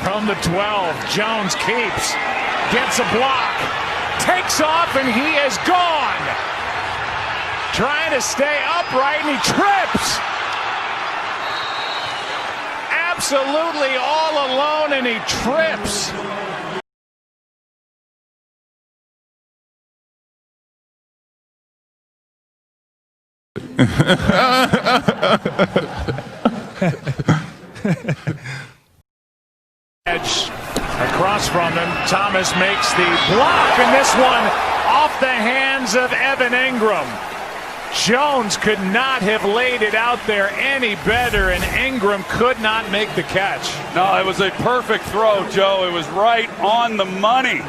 From the 12, Jones keeps, gets a block, takes off, and he is gone. Trying to stay upright, and he trips. Absolutely all alone, and he trips. Edge across from him. Thomas makes the block, and this one off the hands of Evan Engram. Jones could not have laid it out there any better, and Engram could not make the catch. No, it was a perfect throw, Joe. It was right on the money.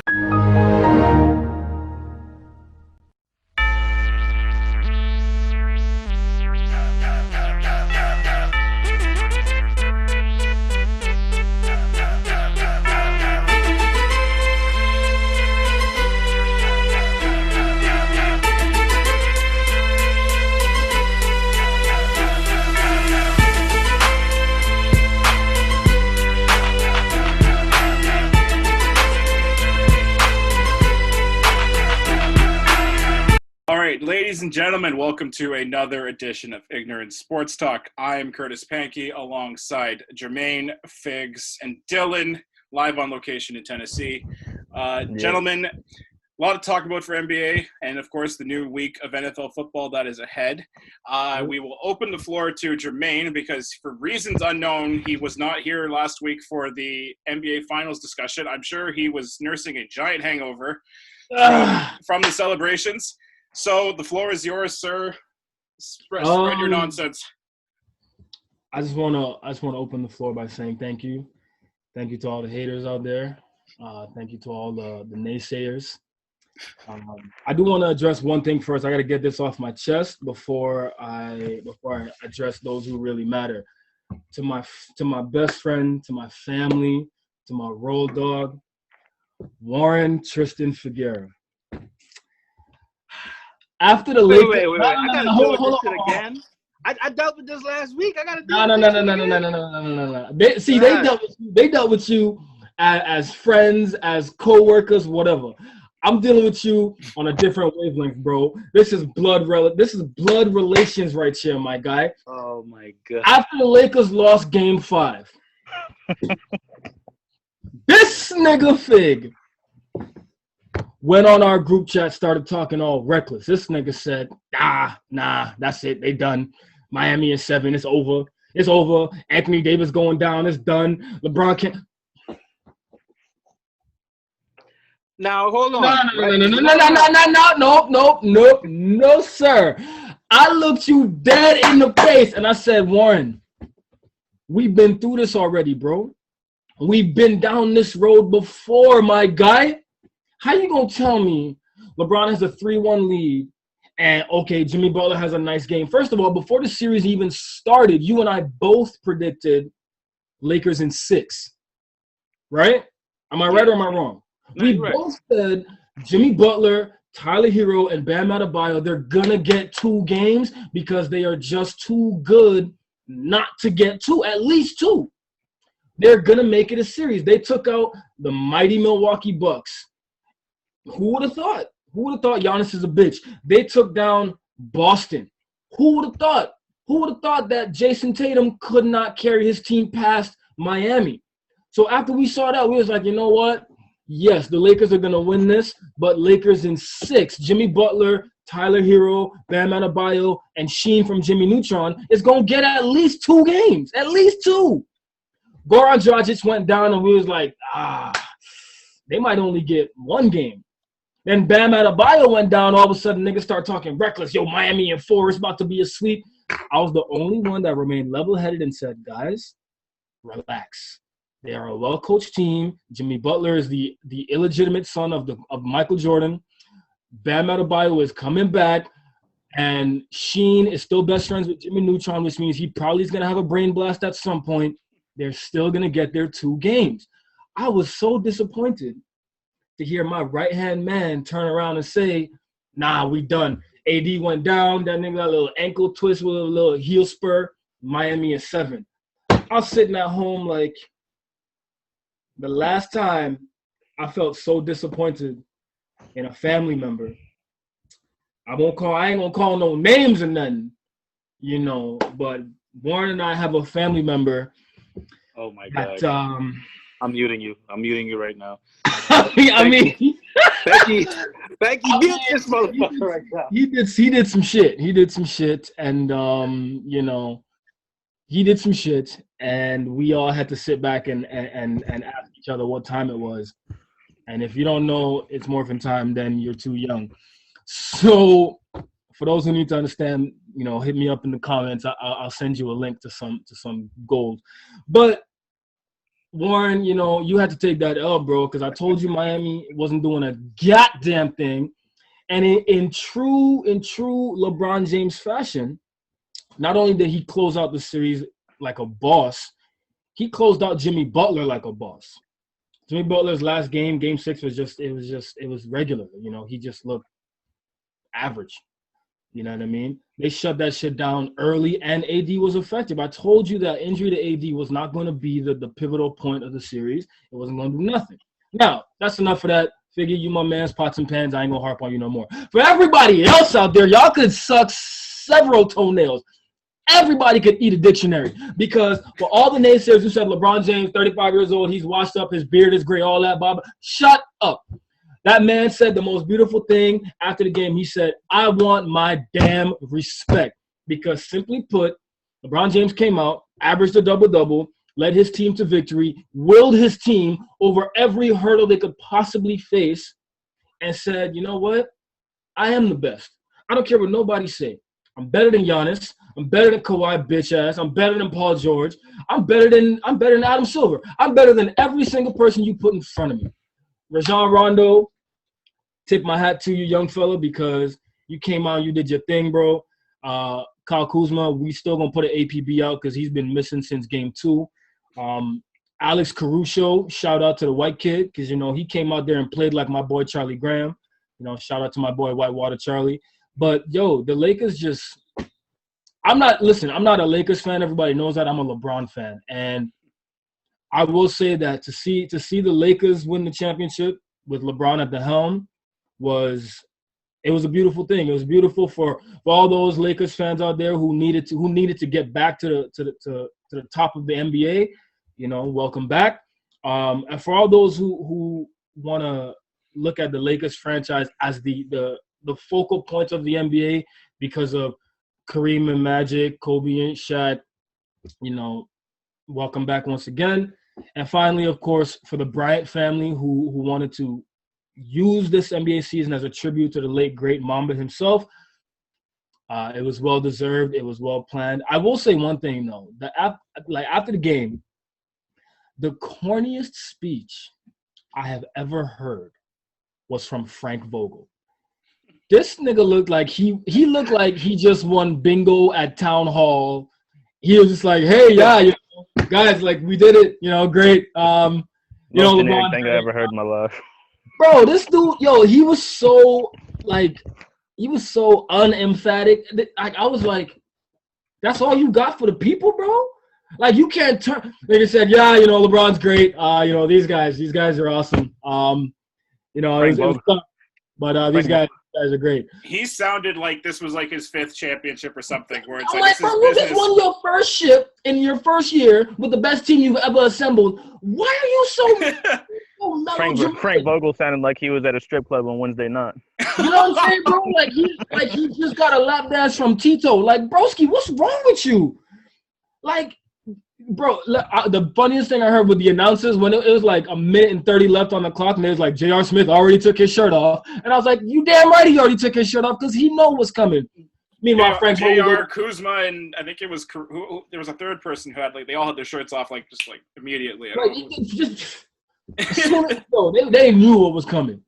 Ladies and gentlemen, welcome to another edition of Ignorant Sports Talk. I am Curtis Pankey alongside Jermaine, Figs, and Dylan, live on location in Tennessee. Gentlemen, a lot to talk about for NBA and, of course, the new week of NFL football that is ahead. We will open the floor to Jermaine because, for reasons unknown, he was not here last week for the NBA Finals discussion. I'm sure he was nursing a giant hangover from the celebrations. So the floor is yours, sir. Spread your nonsense. I just wanna open the floor by saying thank you. Thank you to all the haters out there. Thank you to all the naysayers. I do want to address one thing first. I got to get this off my chest before I address those who really matter. To my best friend, to my family, to my road dog, Warren Tristan Figueroa. After the Lakers, wait. I gotta deal with this again. I dealt with this last week. I gotta deal with this. No. They dealt with you as friends, as co-workers, whatever. I'm dealing with you on a different wavelength, bro. This is blood relations right here, my guy. Oh my god. After the Lakers lost Game 5, this nigga Fig went on our group chat, started talking all reckless. This nigga said, nah, that's it. They done. Miami is 7. It's over. It's over. Anthony Davis going down. It's done. LeBron can't. Now, hold on. No, sir. I looked you dead in the face, and I said, Warren, we've been through this already, bro. We've been down this road before, my guy. How you gonna tell me LeBron has a 3-1 lead and, okay, Jimmy Butler has a nice game? First of all, before the series even started, you and I both predicted Lakers in 6, right? Am I right or am I wrong? We both said Jimmy Butler, Tyler Hero, and Bam Adebayo, they're gonna get 2 games because they are just too good not to get 2, at least 2. They're gonna make it a series. They took out the mighty Milwaukee Bucks. Who would have thought? Who would have thought Giannis is a bitch? They took down Boston. Who would have thought? Who would have thought that Jason Tatum could not carry his team past Miami? So after we saw that, we was like, you know what? Yes, the Lakers are going to win this, but Lakers in 6. Jimmy Butler, Tyler Hero, Bam Adebayo, and Sheen from Jimmy Neutron is going to get at least 2 games. At least 2. Goran Dragic went down, and we was like, they might only get 1 game. Then Bam Adebayo went down. All of a sudden, niggas start talking reckless. Yo, Miami in 4 is about to be a sweep. I was the only one that remained level-headed and said, guys, relax. They are a well-coached team. Jimmy Butler is the illegitimate son of Michael Jordan. Bam Adebayo is coming back. And Sheen is still best friends with Jimmy Neutron, which means he probably is going to have a brain blast at some point. They're still going to get their 2 games. I was so disappointed to hear my right-hand man turn around and say, nah, we done. AD went down. That nigga got a little ankle twist with a little heel spur. Miami is 7. I was sitting at home like, the last time I felt so disappointed in a family member, I ain't gonna call no names or nothing, you know, but Warren and I have a family member. Oh my God. That, I'm muting you. I'm muting you right now. I mean, Becky, mute this motherfucker right now. He did some shit. He did some shit, and you know, he did some shit, and we all had to sit back and ask each other what time it was. And if you don't know it's morphin time, then you're too young. So, for those who need to understand, you know, hit me up in the comments. I'll send you a link to some gold. But Warren, you know, you had to take that L, bro, because I told you Miami wasn't doing a goddamn thing. And in true LeBron James fashion, not only did he close out the series like a boss, he closed out Jimmy Butler like a boss. Jimmy Butler's last game, Game 6, was regular. You know, he just looked average. You know what I mean? They shut that shit down early, and AD was effective. I told you that injury to AD was not going to be the pivotal point of the series. It wasn't going to do nothing. Now, that's enough for that. Figure you my man's pots and pans. I ain't going to harp on you no more. For everybody else out there, y'all could suck several toenails. Everybody could eat a dictionary, because for all the naysayers who said LeBron James, 35 years old, he's washed up, his beard is gray, all that, Bob, shut up. That man said the most beautiful thing after the game. He said, I want my damn respect. Because simply put, LeBron James came out, averaged a double-double, led his team to victory, willed his team over every hurdle they could possibly face, and said, you know what? I am the best. I don't care what nobody say. I'm better than Giannis. I'm better than Kawhi bitch ass. I'm better than Paul George. I'm better than Adam Silver. I'm better than every single person you put in front of me. Rajon Rondo, tip my hat to you, young fella, because you came out, you did your thing, bro. Kyle Kuzma, we still gonna put an APB out because he's been missing since game 2. Alex Caruso, shout out to the white kid, because you know he came out there and played like my boy Charlie Graham. You know, shout out to my boy Whitewater Charlie. But yo, the Lakers just. I'm not a Lakers fan. Everybody knows that. I'm a LeBron fan, and I will say that to see the Lakers win the championship with LeBron at the helm was a beautiful thing. It was beautiful for all those Lakers fans out there who needed to get back to the top of the NBA. You know, welcome back. And for all those who want to look at the Lakers franchise as the focal point of the NBA because of Kareem and Magic, Kobe and Shaq, you know, welcome back once again. And finally, of course, for the Bryant family who wanted to use this NBA season as a tribute to the late, great Mamba himself, it was well-deserved. It was well-planned. I will say one thing, though. After the game, the corniest speech I have ever heard was from Frank Vogel. This nigga looked like he just won bingo at town hall. He was just like, hey, yeah, you know, guys, like we did it, you know, great. You know, LeBron, thing I ever heard in my life. Bro, this dude, yo, he was so unemphatic. Like I was like, that's all you got for the people, bro? Like you can't turn. They just said, yeah, you know, LeBron's great. You know, these guys are awesome. You know, it was tough, but these guys are great. He sounded like this was like his 5th championship or something. Where it's I'm like bro, you just won your first ship in your first year with the best team you've ever assembled. Why are you so Frank Vogel sounded like he was at a strip club on Wednesday night. You know what I'm saying, bro? Like he just got a lap dance from Tito. Like, broski, what's wrong with you? Like, bro, the funniest thing I heard with the announcers when it was like a minute and 30 left on the clock, and it was like J.R. Smith already took his shirt off, and I was like, you damn right he already took his shirt off because he know what's coming. Meanwhile, Frank J.R. Kuzma and I think it was there was a third person who had like they all had their shirts off like just like immediately. They knew what was coming.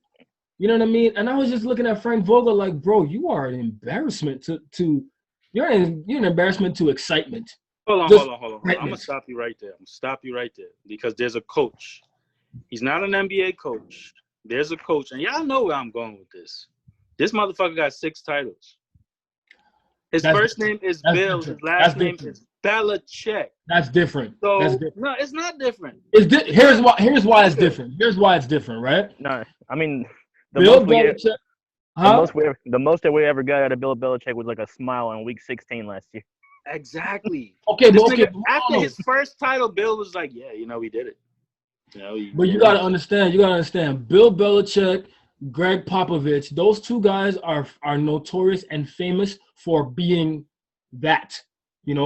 You know what I mean? And I was just looking at Frank Vogel like, bro, you are an embarrassment to you're an embarrassment to excitement. Hold on. I'm going to stop you right there. Because there's a coach. He's not an NBA coach. There's a coach. And y'all know where I'm going with this. This motherfucker got 6 titles. His first name is Bill. His last name is Belichick. That's different. So That's different. no, it's not different. Here's why it's different. Here's why it's different, right? No, I mean, Bill Belichick. The most that we ever got out of Bill Belichick was like a smile in Week 16 last year. Exactly. Okay, This but nigga, after his first title, Bill was like, "Yeah, we did it." But you gotta understand. Bill Belichick, Greg Popovich, those two guys are notorious and famous for being that.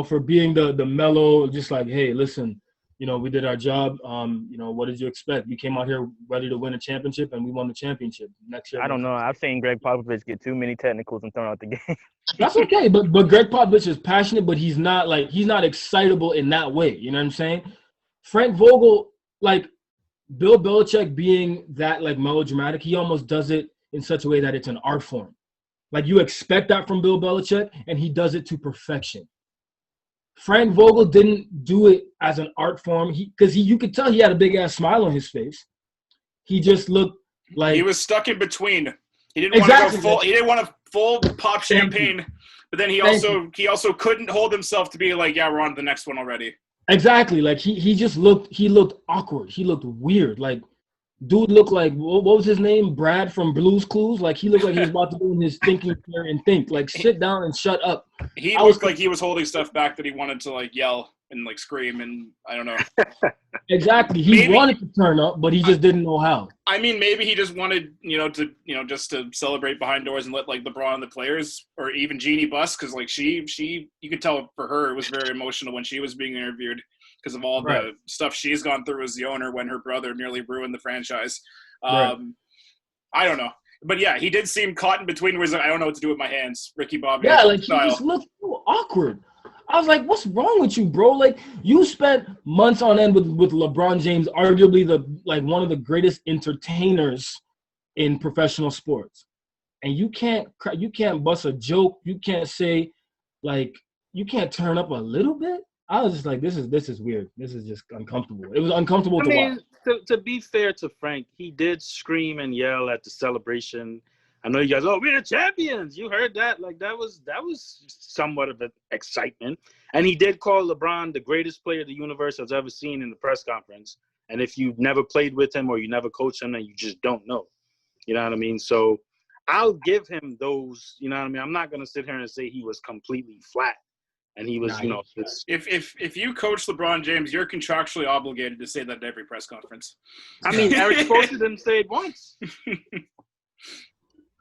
For being the mellow, just like, hey, listen, we did our job. What did you expect? We came out here ready to win a championship, and we won the championship. Next year, I don't know. I've seen Greg Popovich get too many technicals and thrown out the game. That's okay, but Greg Popovich is passionate, but he's not excitable in that way. You know what I'm saying? Frank Vogel, like Bill Belichick being that like melodramatic, he almost does it in such a way that it's an art form. Like you expect that from Bill Belichick, and he does it to perfection. Frank Vogel didn't do it as an art form because you could tell he had a big ass smile on his face. He just looked like he was stuck in between. He didn't want to go full. He didn't want to full pop champagne, but then he also couldn't hold himself to be like, yeah, we're on to the next one already. Exactly. Like he looked awkward. He looked weird. Like dude looked like what was his name? Brad from Blue's Clues. Like he looked like he was about to go in his thinking chair and think. Like sit down and shut up. He looked like he was holding stuff back that he wanted to like yell and like scream and I don't know. Exactly. He wanted to turn up, but he just didn't know how. I mean, maybe he just wanted, just to celebrate behind doors and let like LeBron and the players or even Jeannie Buss, because like she you could tell for her it was very emotional when she was being interviewed because of all the stuff she's gone through as the owner when her brother nearly ruined the franchise. I don't know. But yeah, he did seem caught in between where he's like, I don't know what to do with my hands. Ricky Bobby. Yeah, like style. He just looked so awkward. I was like, what's wrong with you, bro? Like you spent months on end with LeBron James, arguably one of the greatest entertainers in professional sports. And you can't bust a joke. You can't say you can't turn up a little bit. I was just like, this is weird. This is just uncomfortable. It was uncomfortable to watch. To be fair to Frank, he did scream and yell at the celebration. I know you guys, we're the champions. You heard that. Like that was somewhat of an excitement. And he did call LeBron the greatest player the universe has ever seen in the press conference. And if you've never played with him or you never coached him, then you just don't know. You know what I mean? So I'll give him those, you know what I mean? I'm not going to sit here and say he was completely flat. And he was, If you coach LeBron James, you're contractually obligated to say that at every press conference. I mean, Eric Spoelstra didn't say it once.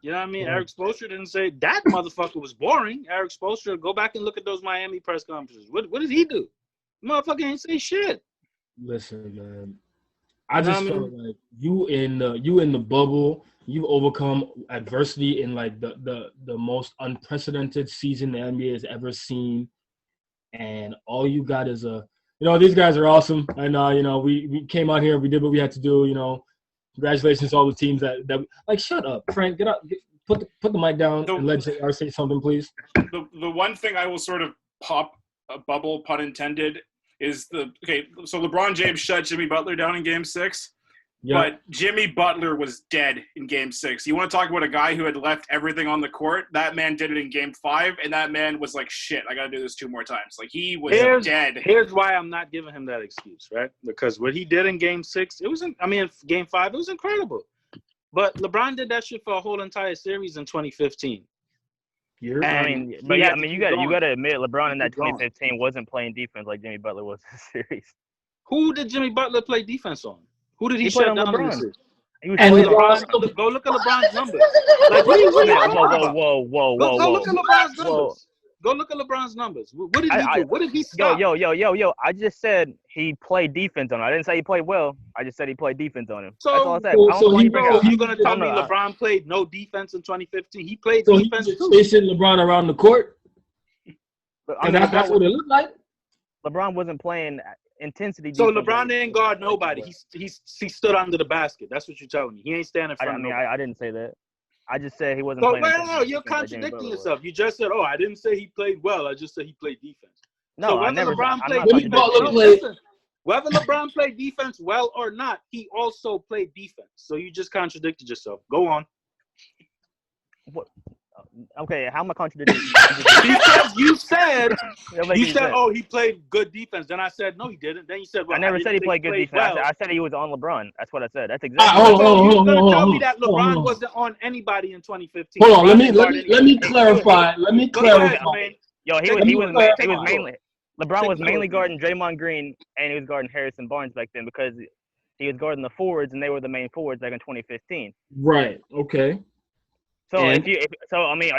You know what I mean? Eric Spoelstra didn't say that motherfucker was boring. Eric Spoelstra, go back and look at those Miami press conferences. What did he do? Motherfucker ain't say shit. Listen, man. I just felt like you in the bubble. You've overcome adversity in like the most unprecedented season the NBA has ever seen. And all you got is these guys are awesome. And, we came out here, we did what we had to do, Congratulations to all the teams that like, shut up, Frank, get up, put the mic down and let JR say something, please. The one thing I will sort of pop a bubble, pun intended, is so LeBron James shut Jimmy Butler down in Game 6. Yep. But Jimmy Butler was dead in Game 6. You want to talk about a guy who had left everything on the court? That man did it in Game 5, and that man was like, shit, I got to do this 2 more times. Like, he was dead. Here's why I'm not giving him that excuse, right? Because what he did in Game 6, Game 5, it was incredible. But LeBron did that shit for a whole entire series in 2015. You got to admit, LeBron in that 2015 wasn't playing defense like Jimmy Butler was in the series. Who did Jimmy Butler play defense on? Who did he shut down? LeBron. Go look at LeBron's numbers. Like, what are you whoa. Go look at LeBron's numbers. Go look at LeBron's numbers. What did he do? What did he stop? Yo. I just said he played defense on him. I didn't say he played well. I just said he played defense on him. So, that's all I said. You're going to tell me LeBron played no defense in 2015? He played defense too. So he chasing LeBron around the court? And that's what it looked like? LeBron wasn't playing intensity. So LeBron didn't guard nobody. He stood under the basket. That's what you're telling me. He ain't standing in front of nobody. I didn't say that. I just said he wasn't playing. No, you're contradicting yourself. You just said, I didn't say he played well. I just said he played defense. No, I never. Whether LeBron played defense well or not, he also played defense. So you just contradicted yourself. Go on. What? Okay, how am I contradicting? You said, Sense. oh, he played good defense. Then I said, no, he didn't. Then you said, well, I never said he played good defense. Well. I said he was on LeBron. That's what I said. That's exactly. You're going to tell me that LeBron wasn't on anybody in 2015. Hold on, let me clarify. Let me clarify. Yo, he was mainly LeBron was mainly guarding Draymond Green and he was guarding Harrison Barnes back then because he was guarding the forwards and they were the main forwards back in 2015. Right. Okay. So are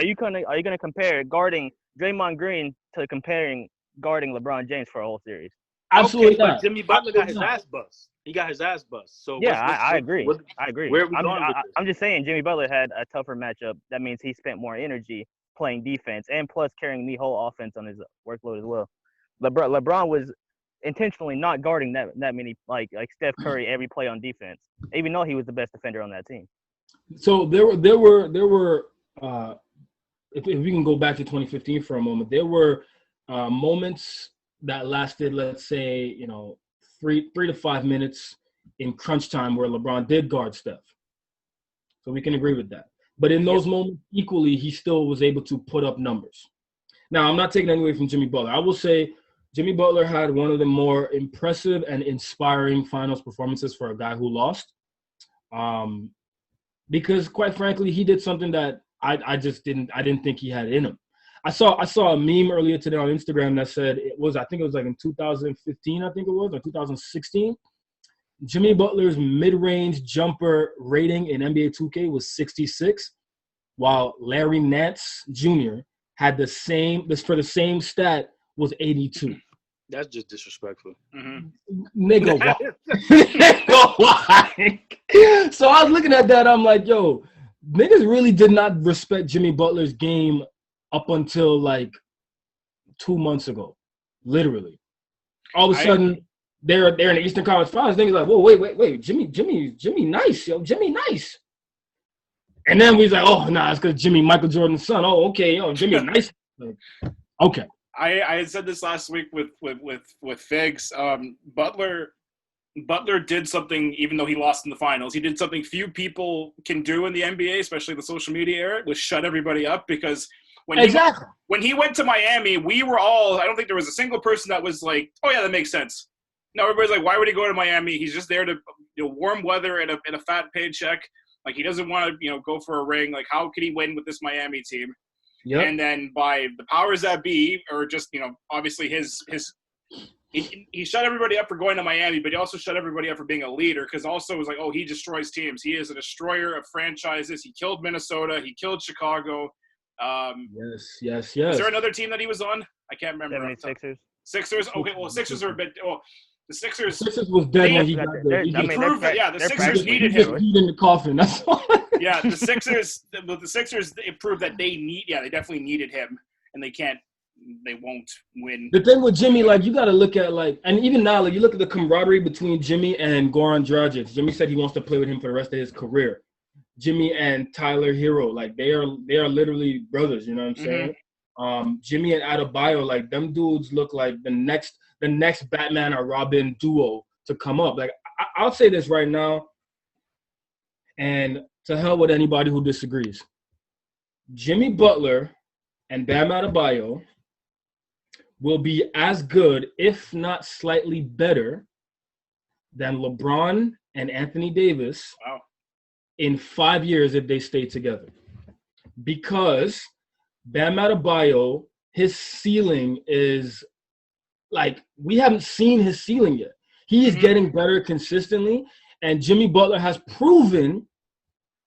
you gonna compare guarding Draymond Green to comparing guarding LeBron James for a whole series? Absolutely not. But Jimmy Butler got his ass bust. He got his ass bust. So yeah, I agree. I agree. Where are we going with this? I'm just saying Jimmy Butler had a tougher matchup. That means he spent more energy playing defense and plus carrying the whole offense on his workload as well. LeBron was intentionally not guarding that many like Steph Curry every play on defense, even though he was the best defender on that team. So there were if we can go back to 2015 for a moment, there were moments that lasted, let's say, 3 to 5 minutes in crunch time where LeBron did guard Steph. So we can agree with that. But in those moments, equally, he still was able to put up numbers. Now, I'm not taking any away from Jimmy Butler. I will say Jimmy Butler had one of the more impressive and inspiring finals performances for a guy who lost. Because quite frankly, he did something that I didn't think he had in him. I saw a meme earlier today on Instagram that said I think it was like in 2015, or 2016. Jimmy Butler's mid-range jumper rating in NBA 2K was 66, while Larry Nance Jr. had the same stat was 82. That's just disrespectful. Nigga, why? So I was looking at that. I'm like, yo, niggas really did not respect Jimmy Butler's game up until like 2 months ago, literally. All of a sudden, they're in the Eastern Conference Finals. Niggas like, whoa, wait, Jimmy nice, yo, Jimmy nice. And then we was like, oh, nah, it's because Jimmy Michael Jordan's son. Oh, okay, yo, Jimmy nice. Like, okay. I had said this last week with Figs. Butler did something, even though he lost in the finals. He did something few people can do in the NBA, especially the social media era, was shut everybody up. Because when he went to Miami, we were all, I don't think there was a single person that was like, oh yeah, that makes sense. No, everybody's like, why would he go to Miami? He's just there to warm weather and a fat paycheck. Like, he doesn't want to go for a ring. Like, how could he win with this Miami team? Yep. And then by the powers that be, or just obviously he shut everybody up for going to Miami, but he also shut everybody up for being a leader, because also it was like, oh, he destroys teams. He is a destroyer of franchises. He killed Minnesota. He killed Chicago. Yes. Is there another team that he was on? I can't remember. Sixers. Okay, well, Sixers are a bit. Oh, the Sixers was dead when he got there. The Sixers needed him. Heat in the coffin. That's all. Yeah, the Sixers it proved that they definitely needed him, and they won't win. The thing with Jimmy, like, you got to look at, and even now, you look at the camaraderie between Jimmy and Goran Dragic. Jimmy said he wants to play with him for the rest of his career. Jimmy and Tyler Hero, they are literally brothers. You know what I'm saying? Jimmy and Adebayo, them dudes look like the next Batman or Robin duo to come up. Like, I'll say this right now, and to hell with anybody who disagrees. Jimmy Butler and Bam Adebayo will be as good, if not slightly better, than LeBron and Anthony Davis in 5 years if they stay together. Because Bam Adebayo, his ceiling is we haven't seen his ceiling yet. He is getting better consistently, and Jimmy Butler has proven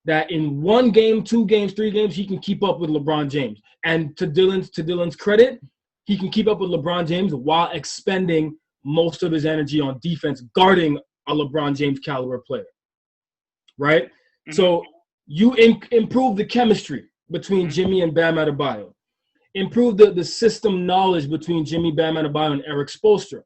that in 1 game, 2 games, 3 games, he can keep up with LeBron James. And to Dylan's credit, he can keep up with LeBron James while expending most of his energy on defense, guarding a LeBron James caliber player, right? So you improve the chemistry between Jimmy and Bam Adebayo. Improve the system knowledge between Jimmy, Bam Adebayo, and Eric Spoelstra.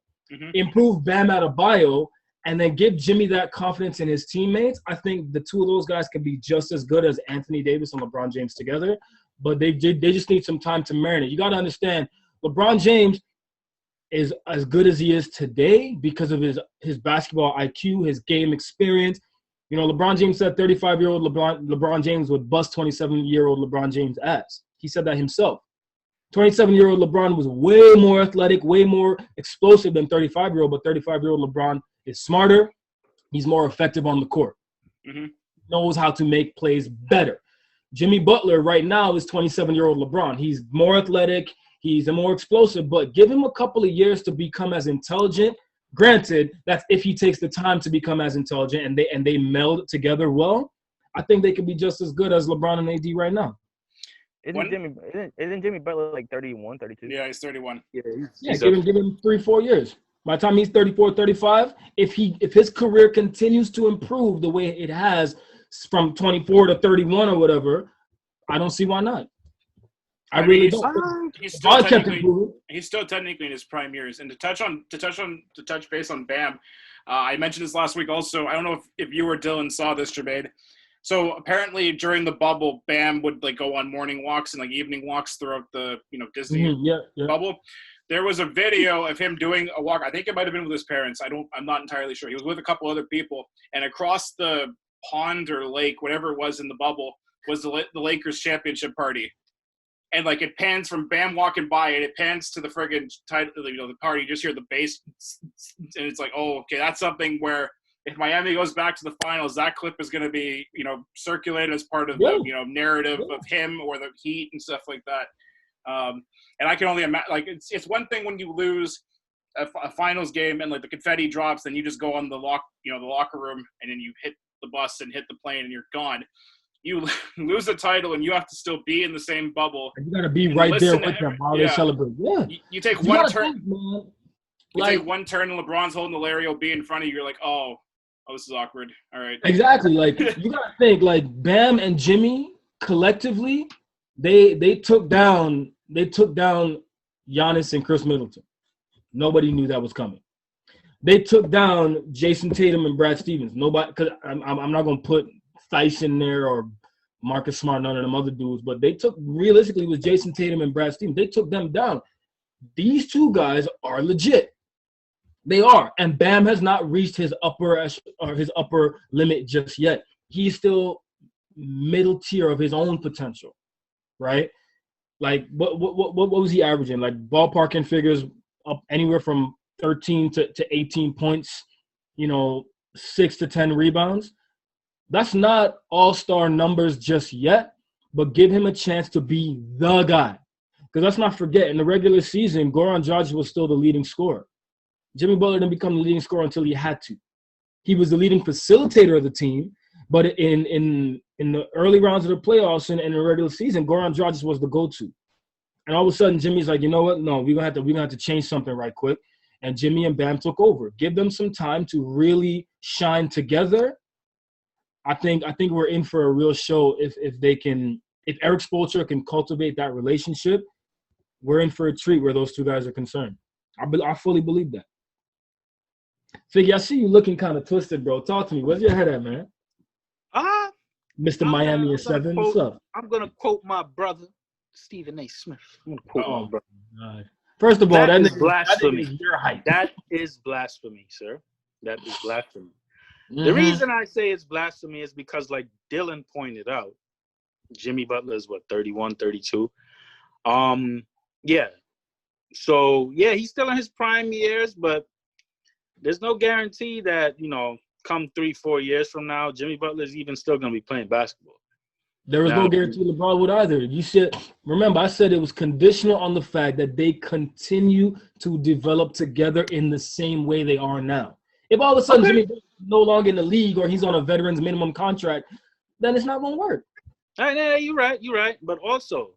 Improve Bam Adebayo, and then give Jimmy that confidence in his teammates. I think the two of those guys can be just as good as Anthony Davis and LeBron James together, but they just need some time to marinate. You got to understand, LeBron James is as good as he is today because of his basketball IQ, his game experience. LeBron James said 35-year-old LeBron James would bust 27-year-old LeBron James' ass. He said that himself. 27-year-old LeBron was way more athletic, way more explosive than 35-year-old, but 35-year-old LeBron is smarter. He's more effective on the court. Mm-hmm. Knows how to make plays better. Jimmy Butler right now is 27-year-old LeBron. He's more athletic. He's more explosive, but give him a couple of years to become as intelligent. Granted, that's if he takes the time to become as intelligent and they meld together well, I think they could be just as good as LeBron and AD right now. Isn't Jimmy Butler like 31, 32? Yeah, he's 31. Yeah, give him 3-4 years. By the time he's 34, 35, if his career continues to improve the way it has from 24 to 31 or whatever, I don't see why not. I really don't. He's still technically in his prime years. And to touch base on Bam, I mentioned this last week also. I don't know if you or Dylan saw this, Jermaine. So apparently during the bubble, Bam would like go on morning walks and like evening walks throughout the Disney bubble. There was a video of him doing a walk. I think it might have been with his parents. I'm not entirely sure. He was with a couple other people, and across the pond or lake, whatever it was in the bubble, was the Lakers championship party. And like it pans from Bam walking by, and it pans to the friggin' the party. You just hear the bass, and it's like, oh, okay, that's something where if Miami goes back to the finals, that clip is going to be circulated as part of the narrative of him or the Heat and stuff like that. And I can only imagine, like, it's one thing when you lose a finals game and like the confetti drops, then you just go on the locker room, and then you hit the bus and hit the plane and you're gone. You lose the title and you have to still be in the same bubble. And you got to be right there with them while they celebrate. Yeah. You take one turn. Take one turn and LeBron's holding the Larry OB in front of you. You're like, oh, this is awkward. All right. Exactly. Like you got to think like Bam and Jimmy collectively, they took down Giannis and Chris Middleton. Nobody knew that was coming. They took down Jason Tatum and Brad Stevens. Nobody, because I'm not going to put Theis in there or Marcus Smart, none of them other dudes, but they took, realistically, it was Jason Tatum and Brad Stevens. They took them down. These two guys are legit. They are. And Bam has not reached his upper limit just yet. He's still middle tier of his own potential, right? Like, what was he averaging? Like, ballparking figures up anywhere from 13 to 18 points, 6 to 10 rebounds. That's not all-star numbers just yet, but give him a chance to be the guy. Because let's not forget, in the regular season, Goran Dragic was still the leading scorer. Jimmy Butler didn't become the leading scorer until he had to. He was the leading facilitator of the team, but in the early rounds of the playoffs and in the regular season, Goran Dragic was the go-to. And all of a sudden, Jimmy's like, you know what? No, we're gonna have to change something right quick. And Jimmy and Bam took over. Give them some time to really shine together. I think we're in for a real show if Eric Spoelstra can cultivate that relationship. We're in for a treat where those two guys are concerned. I fully believe that. Figgy, I see you looking kind of twisted, bro. Talk to me. Where's your head at, man? Mr. Miami is 7. What's up? I'm gonna quote my brother, Stephen A. Smith. I'm gonna quote my brother. God. First of all, that is blasphemy. That is your height. That is blasphemy, sir. That is blasphemy. Mm-hmm. The reason I say it's blasphemy is because, like Dylan pointed out, Jimmy Butler is 31, 32. Yeah. So yeah, he's still in his prime years, but there's no guarantee that, come 3-4 years from now, Jimmy Butler is even still gonna be playing basketball. There was no guarantee LeBron would either. You said, remember, I said it was conditional on the fact that they continue to develop together in the same way they are now. If all of a sudden Jimmy Butler's no longer in the league or he's on a veteran's minimum contract, then it's not going to work. Yeah, you're right. But also,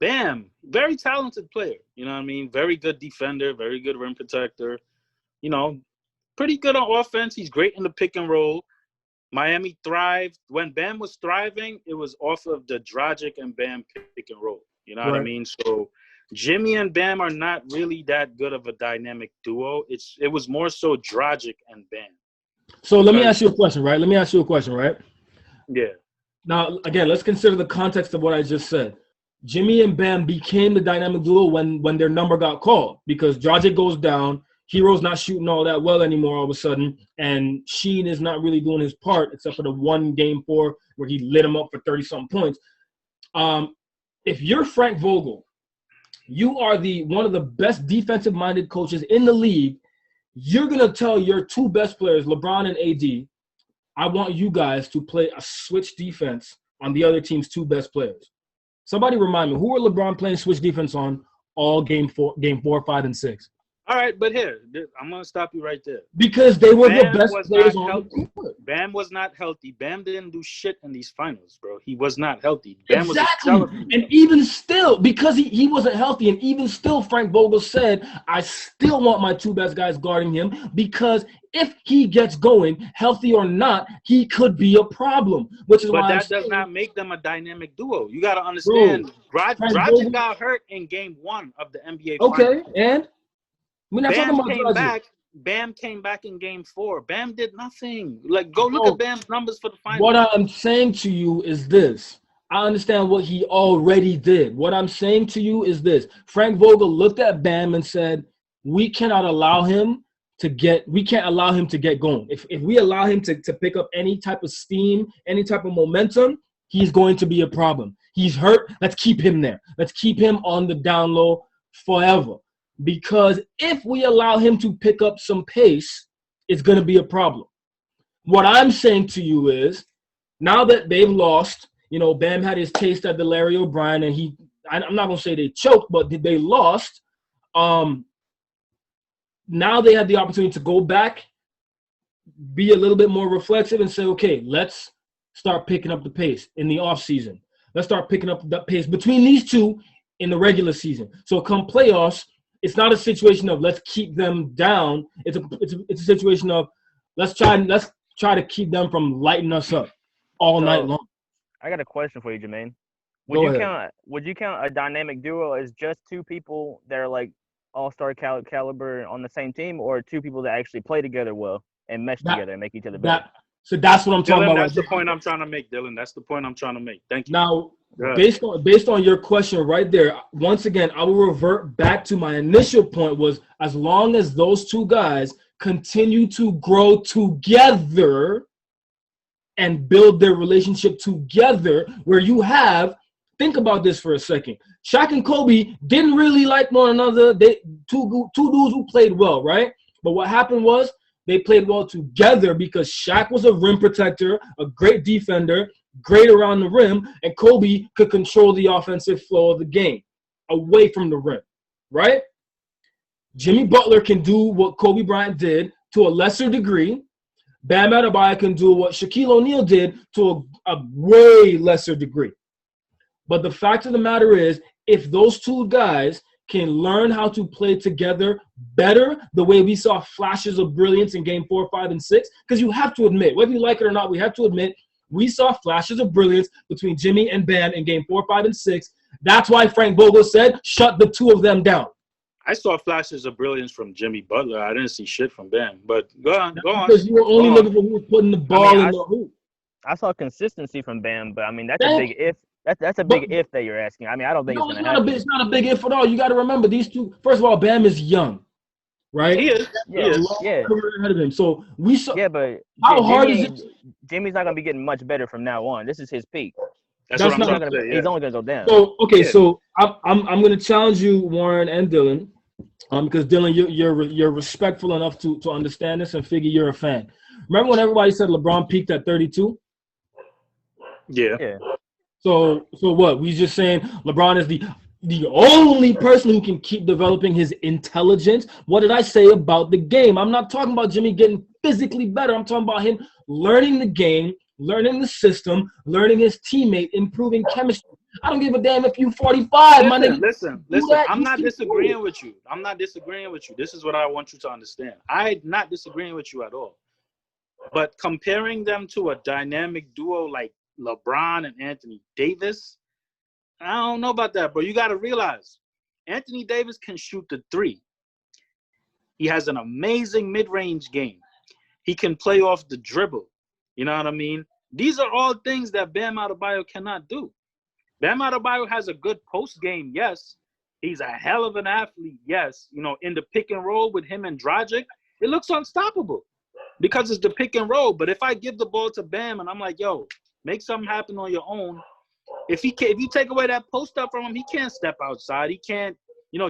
Bam, very talented player. You know what I mean? Very good defender, very good rim protector. Pretty good on offense. He's great in the pick and roll. Miami thrived. When Bam was thriving, it was off of the Dragic and Bam pick and roll. You know what I mean? So Jimmy and Bam are not really that good of a dynamic duo. It was more so Dragic and Bam. So let me ask you a question, right? Yeah. Now, again, let's consider the context of what I just said. Jimmy and Bam became the dynamic duo when their number got called because Dragic goes down. Hero's not shooting all that well anymore all of a sudden, and Sheen is not really doing his part except for the one game 4 where he lit him up for 30-something points. if you're Frank Vogel, you are one of the best defensive-minded coaches in the league. You're going to tell your two best players, LeBron and AD, I want you guys to play a switch defense on the other team's two best players. Somebody remind me, who are LeBron playing switch defense on all game 4, 5, and 6? All right, but here, I'm going to stop you right there. Because they were the best players on the court. Bam was not healthy. Bam didn't do shit in these finals, bro. He was not healthy. Bam Exactly. was And even still, because he wasn't healthy, and even still, Frank Vogel said, I still want my two best guys guarding him because if he gets going, healthy or not, he could be a problem. Which is but why that does not make them a dynamic duo. You got to understand, Dragic got hurt in game 1 of the NBA finals. Okay, and we're not talking about Dragic. Bam came back in game 4. Bam did nothing. Like, go look at Bam's numbers for the finals. What I'm saying to you is this. I understand what he already did. What I'm saying to you is this. Frank Vogel looked at Bam and said, we can't allow him to get going. If we allow him to pick up any type of steam, any type of momentum, he's going to be a problem. He's hurt. Let's keep him there. Let's keep him on the down low forever. Because if we allow him to pick up some pace, it's going to be a problem. What I'm saying to you is, now that they've lost, Bam had his taste at the Larry O'Brien, and I'm not going to say they choked, but they lost. Now they had the opportunity to go back, be a little bit more reflexive, and say, okay, let's start picking up the pace in the offseason. Let's start picking up the pace between these two in the regular season. So come playoffs, it's not a situation of let's keep them down. It's a situation of let's try to keep them from lighting us up all night long. I got a question for you, Jermaine. Would you count a dynamic duo as just two people that are like all-star caliber on the same team, or two people that actually play together well and mesh together and make each other better? So that's what I'm talking about. That's the point I'm trying to make, Dylan. That's the point I'm trying to make. Thank you. Now, based on your question right there, once again, I will revert back to my initial point was as long as those two guys continue to grow together and build their relationship together, where you have, think about this for a second. Shaq and Kobe didn't really like one another. They two dudes who played well, right? But what happened was they played well together because Shaq was a rim protector, a great defender, great around the rim, and Kobe could control the offensive flow of the game away from the rim, right? Jimmy Butler can do what Kobe Bryant did to a lesser degree. Bam Adebayo can do what Shaquille O'Neal did to a way lesser degree. But the fact of the matter is, if those two guys can learn how to play together better, the way we saw flashes of brilliance in game 4, 5, and 6, because you have to admit, whether you like it or not, we have to admit, we saw flashes of brilliance between Jimmy and Bam in game 4, 5, and 6. That's why Frank Vogel said, shut the two of them down. I saw flashes of brilliance from Jimmy Butler. I didn't see shit from Bam. But go on. Because you were only looking for who was putting the ball in the hoop. I saw consistency from Bam, but I mean that's a big if. That's a big if that you're asking. I mean, I don't think it's going to happen. It's not a big if at all. You got to remember these two. First of all, Bam is young, right? He is. Yeah. Career ahead of him. So we saw. Yeah, but hard is it? Jimmy's not going to be getting much better from now on. This is his peak. That's what I'm trying to say. He's only going to go down. So so I'm going to challenge you, Warren and Dylan, because Dylan, you're respectful enough to understand this and figure you're a fan. Remember when everybody said LeBron peaked at 32? Yeah. So what? We just saying LeBron is the only person who can keep developing his intelligence. What did I say about the game? I'm not talking about Jimmy getting physically better. I'm talking about him learning the game, learning the system, learning his teammate, improving chemistry. I don't give a damn if you 45, my nigga. Listen. I'm not disagreeing with you. This is what I want you to understand. I'm not disagreeing with you at all. But comparing them to a dynamic duo like LeBron and Anthony Davis, I don't know about that, bro. You got to realize Anthony Davis can shoot the three. He has an amazing mid-range game. He can play off the dribble. You know what I mean? These are all things that Bam Adebayo cannot do. Bam Adebayo has a good post game, yes. He's a hell of an athlete, yes. You know, in the pick and roll with him and Dragic, it looks unstoppable because it's the pick and roll. But if I give the ball to Bam and I'm like, yo, make something happen on your own, if you take away that post up from him, he can't step outside. He can't.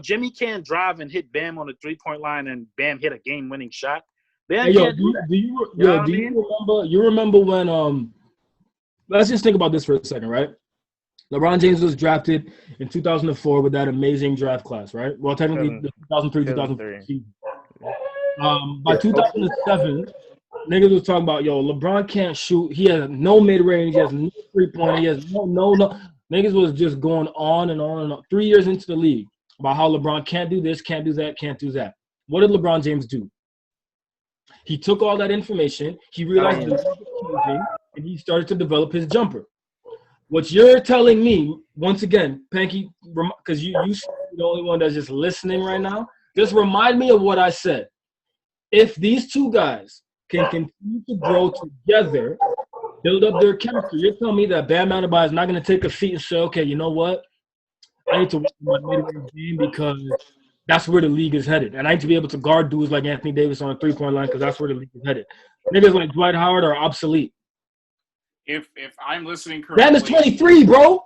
Jimmy can't drive and hit Bam on the 3-point line and Bam hit a game-winning shot. Bam can't do that. You remember when let's just think about this for a second, right? LeBron James was drafted in 2004 with that amazing draft class, right? Well, technically the 2003 season. By 2007, niggas was talking about, LeBron can't shoot. He has no mid-range. He has no three-pointer. He has no. Niggas was just going on and on and on. 3 years into the league about how LeBron can't do this, can't do that, can't do that. What did LeBron James do? He took all that information. He realized the was changing, and he started to develop his jumper. What you're telling me, once again, Panky, because you're the only one that's just listening right now, just remind me of what I said. If these two guys can continue to grow together, build up their chemistry, you're telling me that Bam Adebayo is not going to take a seat and say, okay, you know what? I need to work on my mid-range game because that's where the league is headed. And I need to be able to guard dudes like Anthony Davis on a three-point line because that's where the league is headed. Niggas like Dwight Howard are obsolete. If I'm listening correctly, Bam is 23, bro.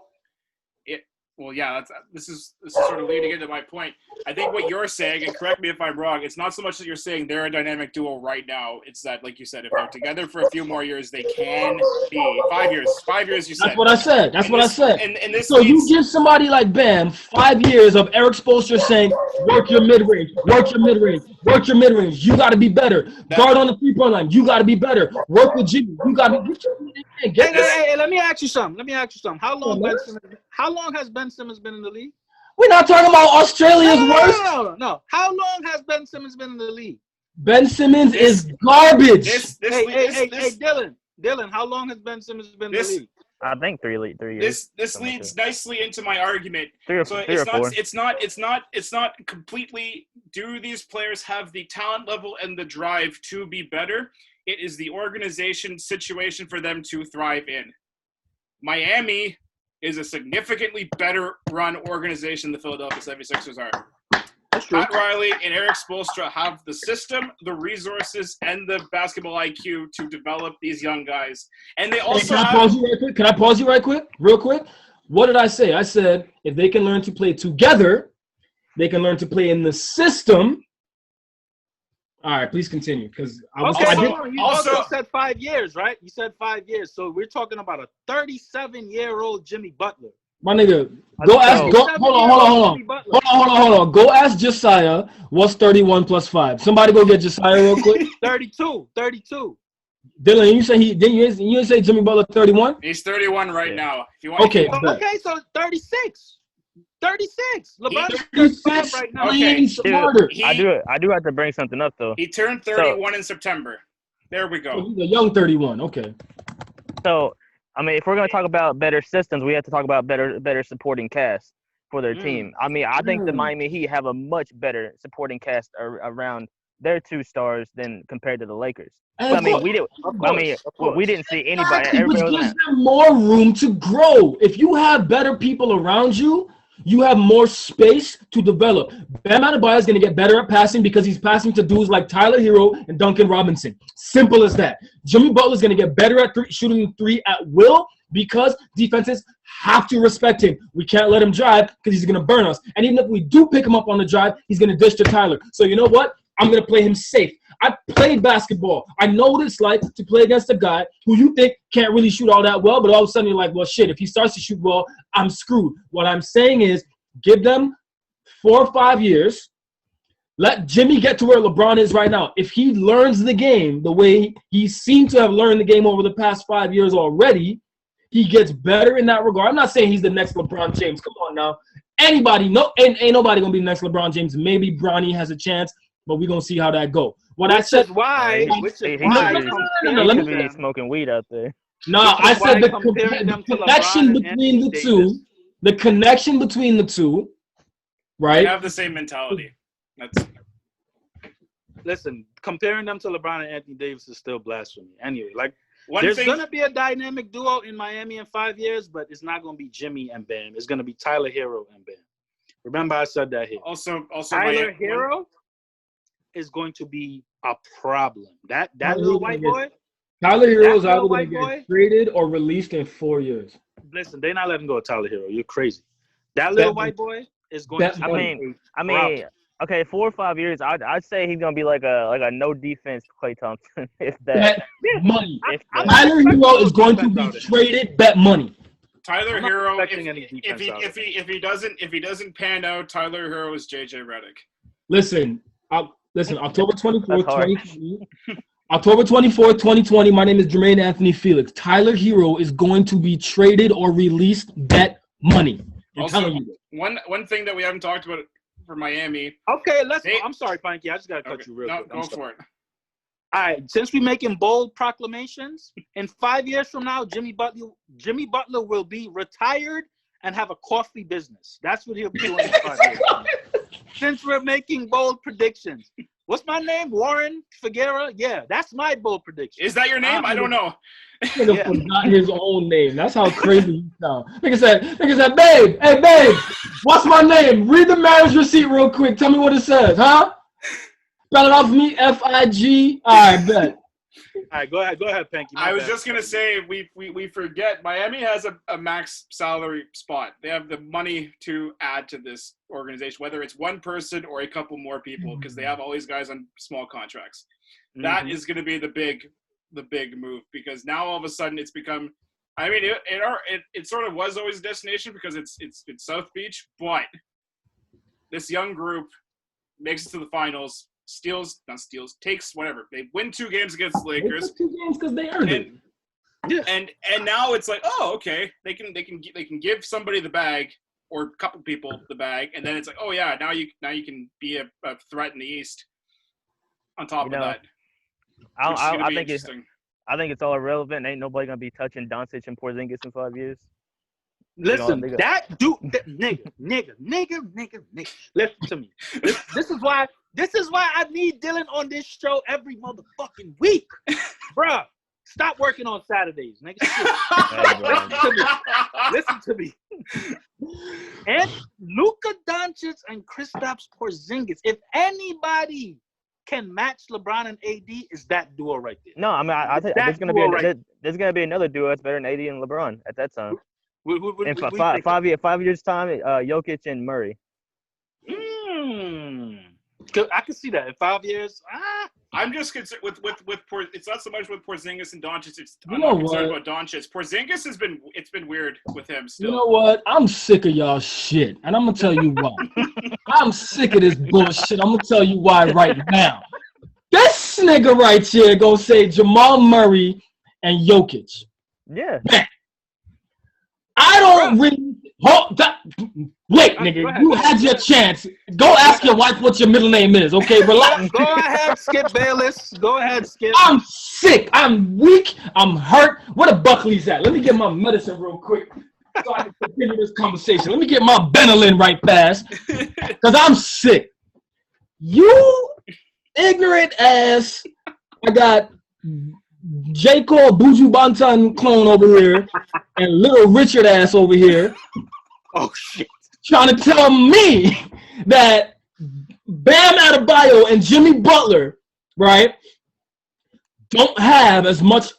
Well, yeah, this is sort of leading into my point. I think what you're saying, and correct me if I'm wrong, it's not so much that you're saying they're a dynamic duo right now. It's that, like you said, if they're together for a few more years, they can be 5 years. 5 years, you said. That's what I said. That's what I said. And this so you give somebody like Bam 5 years of Eric Spoelstra saying, work your mid-range, work your mid-range, work your mid-range. You got to be better. Guard on the three-point line. You got to be better. Work with Jimmy. You got to be Hey, let me ask you something. How long has Ben Simmons been in the league? We're not talking about Australia's worst. No. How long has Ben Simmons been in the league? Ben Simmons is garbage. Dylan, how long has Ben Simmons been in the league? I think 3 years. This leads nicely into my argument. Three or four. It's not completely. Do these players have the talent level and the drive to be better? It is the organization situation for them to thrive in. Miami is a significantly better run organization than the Philadelphia 76ers are. Pat Riley and Eric Spoelstra have the system, the resources, and the basketball IQ to develop these young guys. And they also Can I pause you right quick? Real quick? What did I say? I said if they can learn to play together, they can learn to play in the system. All right, please continue. Because you also said 5 years, right? You said 5 years. So we're talking about a 37-year-old Jimmy Butler. My nigga, hold on. Go ask Josiah what's 31 plus 5. Somebody go get Josiah real quick. 32. Dylan, you didn't say Jimmy Butler 31? He's 31 right now. If you want okay, so 36. 36. LeBron's 35 right now. Okay. Smarter. I do have to bring something up though. He turned 31 in September. There we go. He's a young 31. Okay. So, I mean, if we're going to talk about better systems, we have to talk about better supporting cast for their team. I mean, I think the Miami Heat have a much better supporting cast around their two stars than compared to the Lakers. I mean, we didn't see anybody. Which gives them more room to grow. If you have better people around you, you have more space to develop. Bam Adebayo is going to get better at passing because he's passing to dudes like Tyler Hero and Duncan Robinson. Simple as that. Jimmy Butler is going to get better at shooting three at will because defenses have to respect him. We can't let him drive because he's going to burn us. And even if we do pick him up on the drive, he's going to dish to Tyler. So you know what? I'm going to play him safe. I played basketball. I know what it's like to play against a guy who you think can't really shoot all that well, but all of a sudden you're like, well, shit, if he starts to shoot well, I'm screwed. What I'm saying is give them 4 or 5 years. Let Jimmy get to where LeBron is right now. If he learns the game the way he seemed to have learned the game over the past 5 years already, he gets better in that regard. I'm not saying he's the next LeBron James. Come on now. Ain't nobody going to be the next LeBron James. Maybe Bronny has a chance, but we're going to see how that go. What I said, he could be smoking weed out there. No, I said the connection between the two. The connection between the two, right? They have the same mentality. Listen, comparing them to LeBron and Anthony Davis is still blasphemy. Anyway, there's going to be a dynamic duo in Miami in 5 years, but it's not going to be Jimmy and Bam. It's going to be Tyler Hero and Bam. Remember, I said that here. Also, Tyler Hero is going to be a problem. That little white boy Tyler Hero is That little either going white to boy? get traded or released in 4 years. Listen, they're not letting go of Tyler Hero. You're crazy. That little Bet- white boy is going bet to. money. I mean, okay, 4 or 5 years. I'd say he's gonna be like a no defense Klay Thompson. If that. Bet money. If I'm that. not Tyler Hero is going to defense be out of him. traded. Bet money. Tyler I'm not Hero, expecting any defense out of if he doesn't pan out, Tyler Hero is JJ Redick. Listen, October 24th, That's hard. 2020. October 24th, 2020. My name is Jermaine Anthony Felix. Tyler Hero is going to be traded or released. Bet money. I'm Also, telling you. one thing that we haven't talked about for Miami. Okay, let's. Hey. I'm sorry, Panky. I just gotta cut Okay, you real no, quick. I'm go sorry. for it. All right, since we're making bold proclamations, in 5 years from now, Jimmy Butler will be retired and have a coffee business. That's what he'll be doing in 5 years. Since we're making bold predictions. What's my name? Warren Figuera? Yeah, that's my bold prediction. Is that your name? I don't know. Nigga forgot his own name. That's how crazy you sound. Nigga said, babe, hey babe, what's my name? Read the marriage receipt real quick. Tell me what it says, huh? Spell it out for me, F-I-G. All right, bet. All right, go ahead, Panky. My I was bad. just gonna say we forget Miami has a max salary spot. They have the money to add to this organization, whether it's one person or a couple more people, because they have all these guys on small contracts. That is going to be the big move, because now all of a sudden it's become. I mean, it sort of was always a destination because it's South Beach, but this young group makes it to the finals. Takes whatever. They win 2 games against the They Lakers. took 2 games because they earned it. And now it's like, oh, okay, they can give somebody the bag or a couple people the bag, and then it's like, oh yeah, now you can be a threat in the East. On top of that, I think it's all irrelevant. Ain't nobody gonna be touching Doncic and Porzingis in 5 years. Listen, that dude, nigga. Listen to me. This is why I need Dylan on this show every motherfucking week, bruh. Stop working on Saturdays, nigga. Listen to me. And Luka Doncic and Kristaps Porzingis. If anybody can match LeBron and AD, is that duo right there. No, I mean I think there's gonna be another duo that's better than AD and LeBron at that time. In 5 years time, Jokic and Murray. I can see that in 5 years. I'm just concerned with it's not so much with Porzingis and Doncic. I'm You know not concerned what? about Doncic. Porzingis it's been weird with him still. You know what? I'm sick of y'all shit, and I'm gonna tell you why. I'm sick of this bullshit. I'm gonna tell you why right now. This nigga right here gonna say Jamal Murray and Jokic. Yeah. I don't really. Wait, nigga, you had your chance. Go ask your wife what your middle name is, okay? Relax. Go ahead, Skip Bayless. Go ahead, Skip. I'm sick. I'm weak. I'm hurt. Where the Buckley's at? Let me get my medicine real quick so I can continue this conversation. Let me get my Benylin right fast because I'm sick. You ignorant ass. I got J. Cole Buju Banton clone over here and Little Richard ass over here. Oh, shit. Trying to tell me that Bam Adebayo and Jimmy Butler, right, don't have as much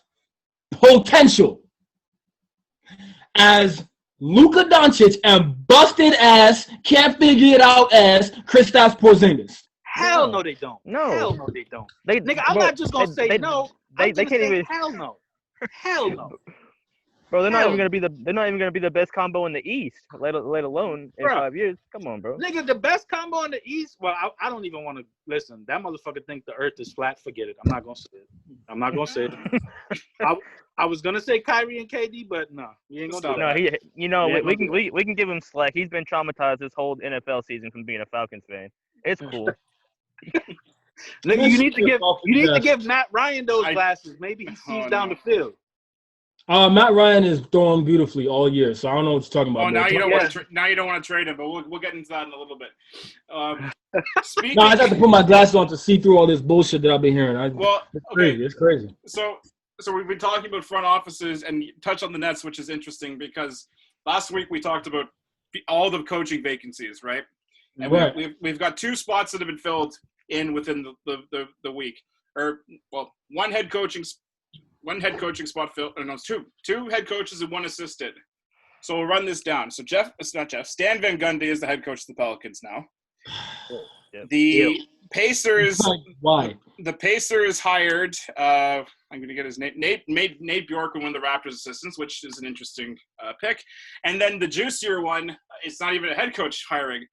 potential as Luka Doncic and busted ass, can't figure it out ass Kristaps Porzingis. Hell no, they don't. No. Hell no, they don't. Nigga, I'm not just going to say no. They can't even. Hell no. Hell no. Bro, they're not even gonna be the best combo in the East, let alone in 5 years. Come on, bro. Nigga, the best combo in the East. Well, I don't even want to listen. That motherfucker think the Earth is flat. Forget it. I'm not gonna say it. I was gonna say Kyrie and KD, but no, you ain't gonna do that. No, we can give him slack. He's been traumatized this whole NFL season from being a Falcons fan. It's cool. Nigga, you need to give Matt Ryan those glasses. Maybe he sees down the field. Matt Ryan is throwing beautifully all year, so I don't know what you're talking about. Oh, now you don't want to trade him, but we'll get into that in a little bit. Speaking. No, I just have to put my glasses on to see through all this bullshit that I've been hearing. It's crazy. So we've been talking about front offices and touch on the Nets, which is interesting because last week we talked about all the coaching vacancies, right? And we've got 2 spots that have been filled in within the week, or well, one head coaching one head coaching spot filled. No, it's two head coaches and one assistant. So we'll run this down. So Stan Van Gundy is the head coach of the Pelicans now. The Pacers. Why? The Pacers hired. I'm going to get his name. Nate Bjork, who won the Raptors assistants, which is an interesting pick. And then the juicier one, it's not even a head coach hiring.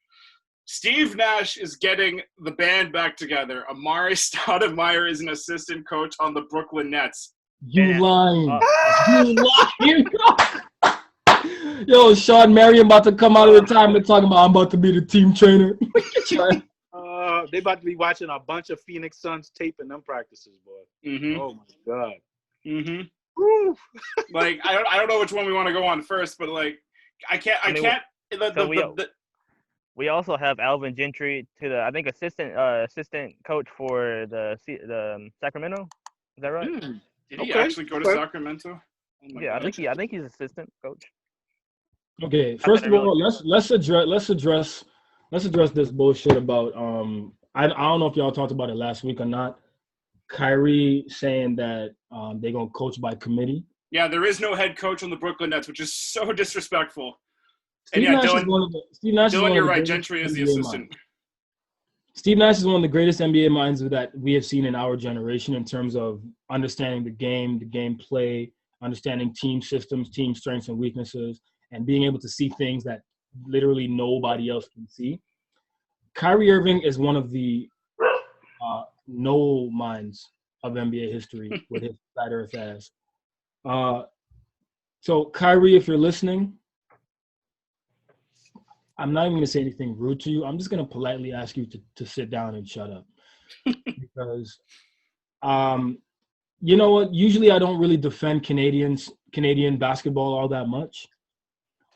Steve Nash is getting the band back together. Amari Stoudemire is an assistant coach on the Brooklyn Nets. You lying. You lying. Yo, Sean Marion about to come out of retirement talking about I'm about to be the team trainer. They about to be watching a bunch of Phoenix Suns taping them practices, boy. Mm-hmm. Oh my God. Mm-hmm. Like I don't know which one we want to go on first, but like I can't. We also have Alvin Gentry to the assistant coach for the Sacramento. Is that right? Did he actually go to Sacramento? Oh yeah, God. I think he's assistant coach. Okay, first of all, let's address this bullshit about I don't know if y'all talked about it last week or not. Kyrie saying that they're gonna coach by committee. Yeah, there is no head coach on the Brooklyn Nets, which is so disrespectful. Steve Nash is one of Dylan, you're right. Gentry is the assistant. Steve Nash is one of the greatest NBA minds that we have seen in our generation in terms of understanding the game play, understanding team systems, team strengths and weaknesses, and being able to see things that literally nobody else can see. Kyrie Irving is one of the no minds of NBA history with his flat earth ass. So Kyrie, if you're listening, I'm not even going to say anything rude to you. I'm just going to politely ask you to sit down and shut up. Because, you know what? Usually I don't really defend Canadian basketball all that much.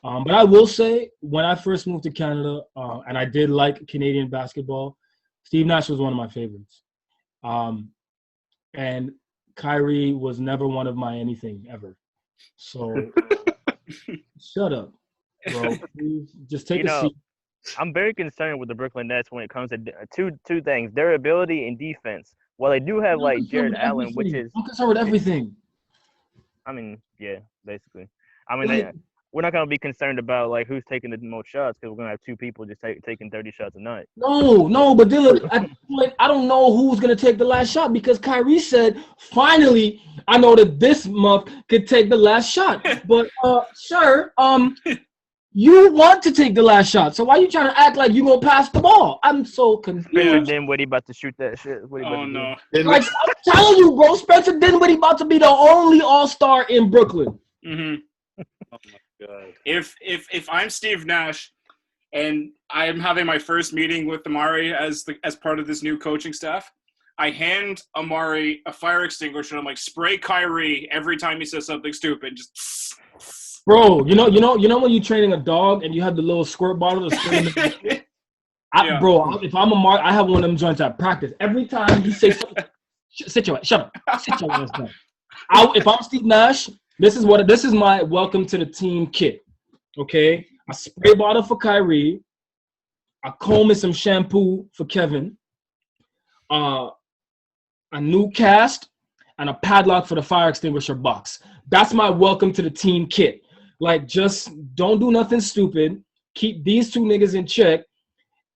But I will say, when I first moved to Canada, and I did like Canadian basketball, Steve Nash was one of my favorites. And Kyrie was never one of my anything ever. So shut up, bro. Please just take a seat. I'm very concerned with the Brooklyn Nets when it comes to two things: their ability and defense. Well, they do have like Jared Allen, which is I'm concerned with everything. I mean, yeah, basically. I mean, we're not gonna be concerned about like who's taking the most shots because we're gonna have two people just taking 30 shots a night. No, but Dylan, I don't know who's gonna take the last shot because Kyrie said, finally, I know that this month could take the last shot. But sir, you want to take the last shot, so why are you trying to act like you gonna pass the ball? I'm so confused. Spencer Dinwiddie about to shoot that shit. Oh no! Like I'm telling you, bro, Spencer Dinwiddie about to be the only All-Star in Brooklyn. Mm-hmm. Oh my God. If I'm Steve Nash and I'm having my first meeting with Amari as part of this new coaching staff, I hand Amari a fire extinguisher and I'm like, spray Kyrie every time he says something stupid. Just bro, you know when you're training a dog and you have the little squirt bottle to spray in the Bro, if I'm Amari, I have one of them joints at practice. Every time he says something, shut up. Sit your ass down. If I'm Steve Nash, this is my welcome to the team kit. Okay, a spray bottle for Kyrie, a comb and some shampoo for Kevin, a new cast, and a padlock for the fire extinguisher box. That's my welcome to the team kit. Like, just don't do nothing stupid. Keep these two niggas in check,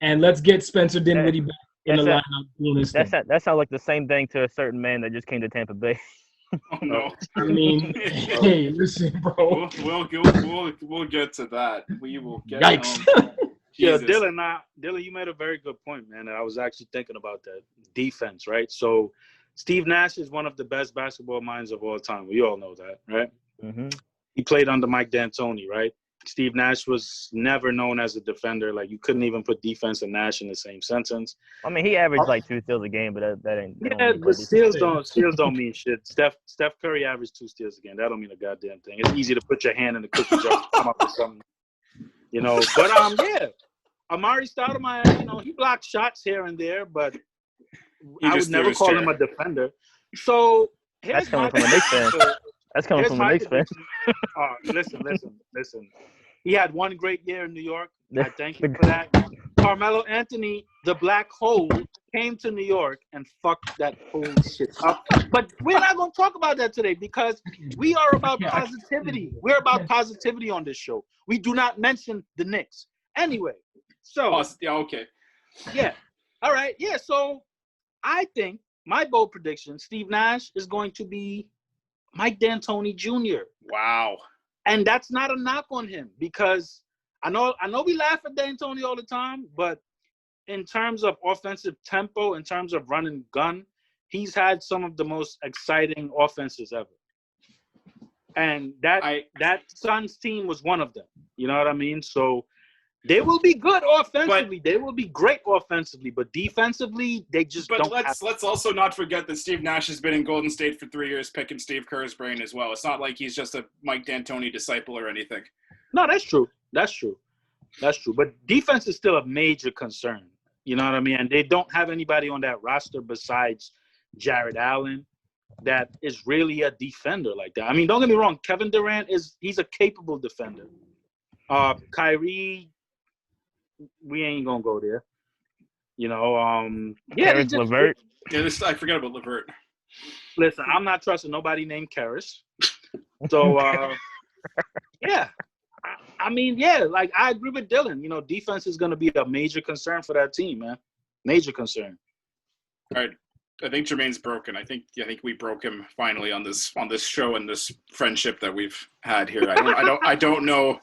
and let's get Spencer Dinwiddie back in the lineup doing his thing. That sounds like the same thing to a certain man that just came to Tampa Bay. Oh no! I mean, hey, listen, bro. We'll get to that. We will get. Yikes! Yeah, Dylan, you made a very good point, man. And I was actually thinking about that defense, right? So, Steve Nash is one of the best basketball minds of all time. We all know that, right? Mm-hmm. He played under Mike D'Antoni, right? Steve Nash was never known as a defender. Like, you couldn't even put defense and Nash in the same sentence. I mean, he averaged like 2 steals a game, but that ain't. Yeah, but steals don't mean shit. Steph Curry averaged 2 steals a game. That don't mean a goddamn thing. It's easy to put your hand in the cookie jar and come up with something, you know. But yeah, Amari Stoudemire, he blocked shots here and there, but I would never call him a defender. So that's coming from a Knicks fan. That's coming from a Knicks fan. Listen. He had one great year in New York. I thank you for that. Carmelo Anthony, the black hole, came to New York and fucked that whole shit up. But we're not going to talk about that today because we are about positivity. We're about positivity on this show. We do not mention the Knicks. Anyway, so. Yeah, okay. Yeah. All right. Yeah, so I think my bold prediction, Steve Nash is going to be Mike D'Antoni Jr. Wow. And that's not a knock on him because I know we laugh at D'Antoni all the time, but in terms of offensive tempo, in terms of run and gun, he's had some of the most exciting offenses ever. And that Suns team was one of them. You know what I mean? So they will be good offensively. They will be great offensively, but defensively, they just don't. But let's also not forget that Steve Nash has been in Golden State for 3 years, picking Steve Kerr's brain as well. It's not like he's just a Mike D'Antoni disciple or anything. No, that's true. That's true. But defense is still a major concern. You know what I mean? And they don't have anybody on that roster besides Jared Allen that is really a defender like that. I mean, don't get me wrong. Kevin Durant he's a capable defender. Kyrie. We ain't gonna go there, you know. Karis LeVert. Yeah, I forgot about LeVert. Listen, I'm not trusting nobody named Karis. So, yeah. I mean, yeah. Like I agree with Dylan. You know, defense is gonna be a major concern for that team, man. Major concern. All right. I think Jermaine's broken. I think we broke him finally on this show and this friendship that we've had here. I don't know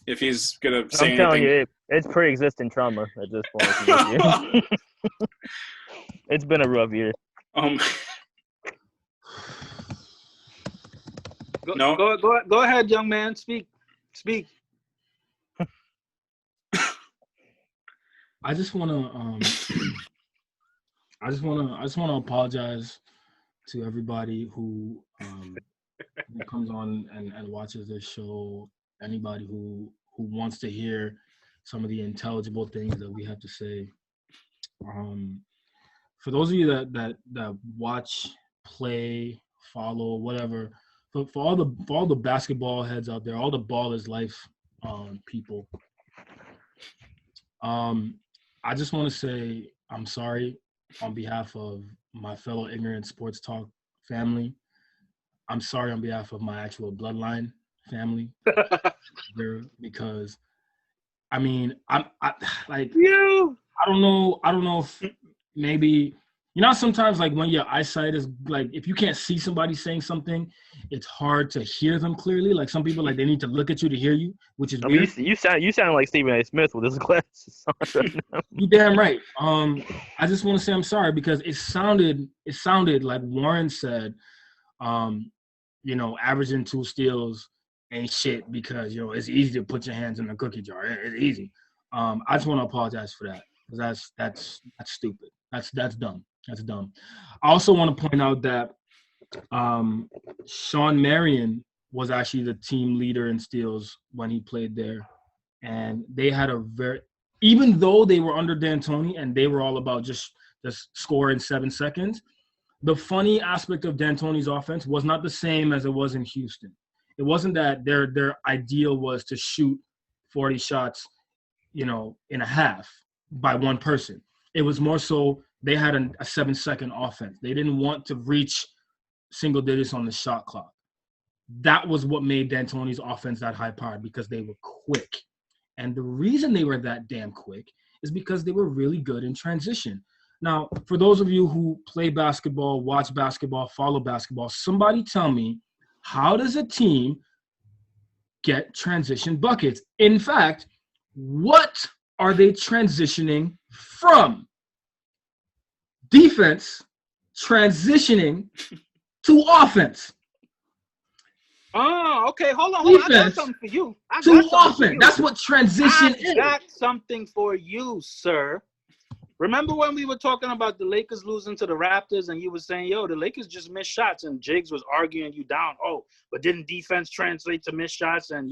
if he's gonna say anything. I'm telling you, it's pre-existing trauma at this point. It's been a rough year. Go ahead, young man. Speak. I just want to apologize to everybody who comes on and watches this show. Anybody who wants to hear some of the intelligible things that we have to say. For those of you that watch, play, follow, whatever, for all the basketball heads out there, all the ball is life people. I just want to say I'm sorry on behalf of my fellow Ignorant Sports Talk family. I'm sorry on behalf of my actual bloodline family because I mean I don't know if maybe sometimes like when your eyesight is like if you can't see somebody saying something, it's hard to hear them clearly. Like some people like they need to look at you to hear you, which is weird. You sound like Stephen A. Smith with his glasses on right now. You damn right. I just want to say I'm sorry because it sounded like Warren said, averaging 2 steals ain't shit because it's easy to put your hands in the cookie jar. It's easy. I just want to apologize for that because that's stupid. That's dumb. That's dumb. I also want to point out that Shawn Marion was actually the team leader in steals when he played there, and they had even though they were under D'Antoni and they were all about just score in 7 seconds. The funny aspect of D'Antoni's offense was not the same as it was in Houston. It wasn't that their ideal was to shoot 40 shots, in a half by one person. It was more so they had a 7-second offense. They didn't want to reach single digits on the shot clock. That was what made D'Antoni's offense that high-powered because they were quick. And the reason they were that damn quick is because they were really good in transition. Now, for those of you who play basketball, watch basketball, follow basketball, somebody tell me, how does a team get transition buckets? In fact, what are they transitioning from? Defense transitioning to offense. Oh, okay. Hold on. I got something for you. To offense. That's what transition is. I got something for you, sir. Remember when we were talking about the Lakers losing to the Raptors and you were saying, the Lakers just missed shots and Jiggs was arguing you down. Oh, but didn't defense translate to missed shots? And,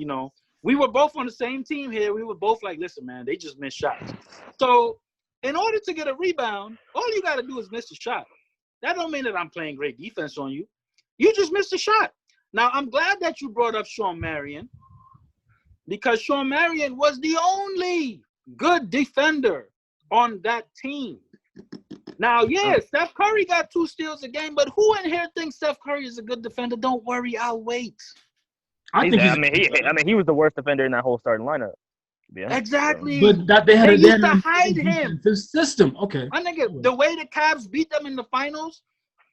we were both on the same team here. We were both like, listen, man, they just missed shots. So in order to get a rebound, all you got to do is miss a shot. That don't mean that I'm playing great defense on you. You just missed a shot. Now, I'm glad that you brought up Shawn Marion because Shawn Marion was the only good defender on that team. Now, yeah, Steph Curry got 2 steals a game, but who in here thinks Steph Curry is a good defender? Don't worry, I'll wait. I mean, he was the worst defender in that whole starting lineup. Yeah. Exactly. But that they used to hide him. The system, okay. My nigga, the way the Cavs beat them in the finals,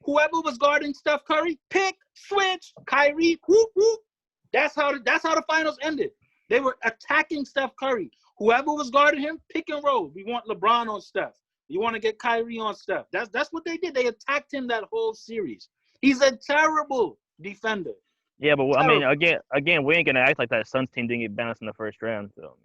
whoever was guarding Steph Curry, pick, switch, Kyrie, whoop, whoop. That's how the finals ended. They were attacking Steph Curry. Whoever was guarding him, pick and roll. We want LeBron on Steph. You want to get Kyrie on Steph. That's what they did. They attacked him that whole series. He's a terrible defender. Yeah, but I mean, again, we ain't gonna act like that Suns team didn't get bounced in the first round. So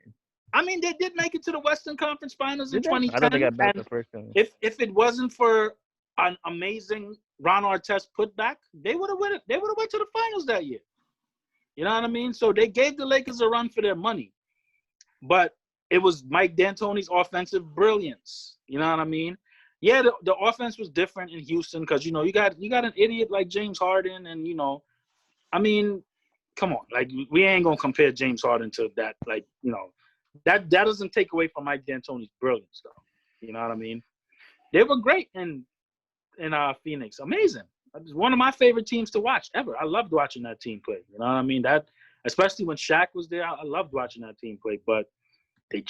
I mean, they did make it to the Western Conference Finals in 2010. I don't think I got bounced the first round. If it wasn't for an amazing Ron Artest putback, they would have went. They would have went to the finals that year. You know what I mean? So they gave the Lakers a run for their money, but it was Mike D'Antoni's offensive brilliance. You know what I mean? Yeah, the offense was different in Houston because you got an idiot like James Harden, and I mean, come on, like we ain't gonna compare James Harden to that. Like that doesn't take away from Mike D'Antoni's brilliance, though. You know what I mean? They were great in Phoenix, amazing. It was one of my favorite teams to watch ever. I loved watching that team play. You know what I mean? That especially when Shaq was there, I loved watching that team play. But they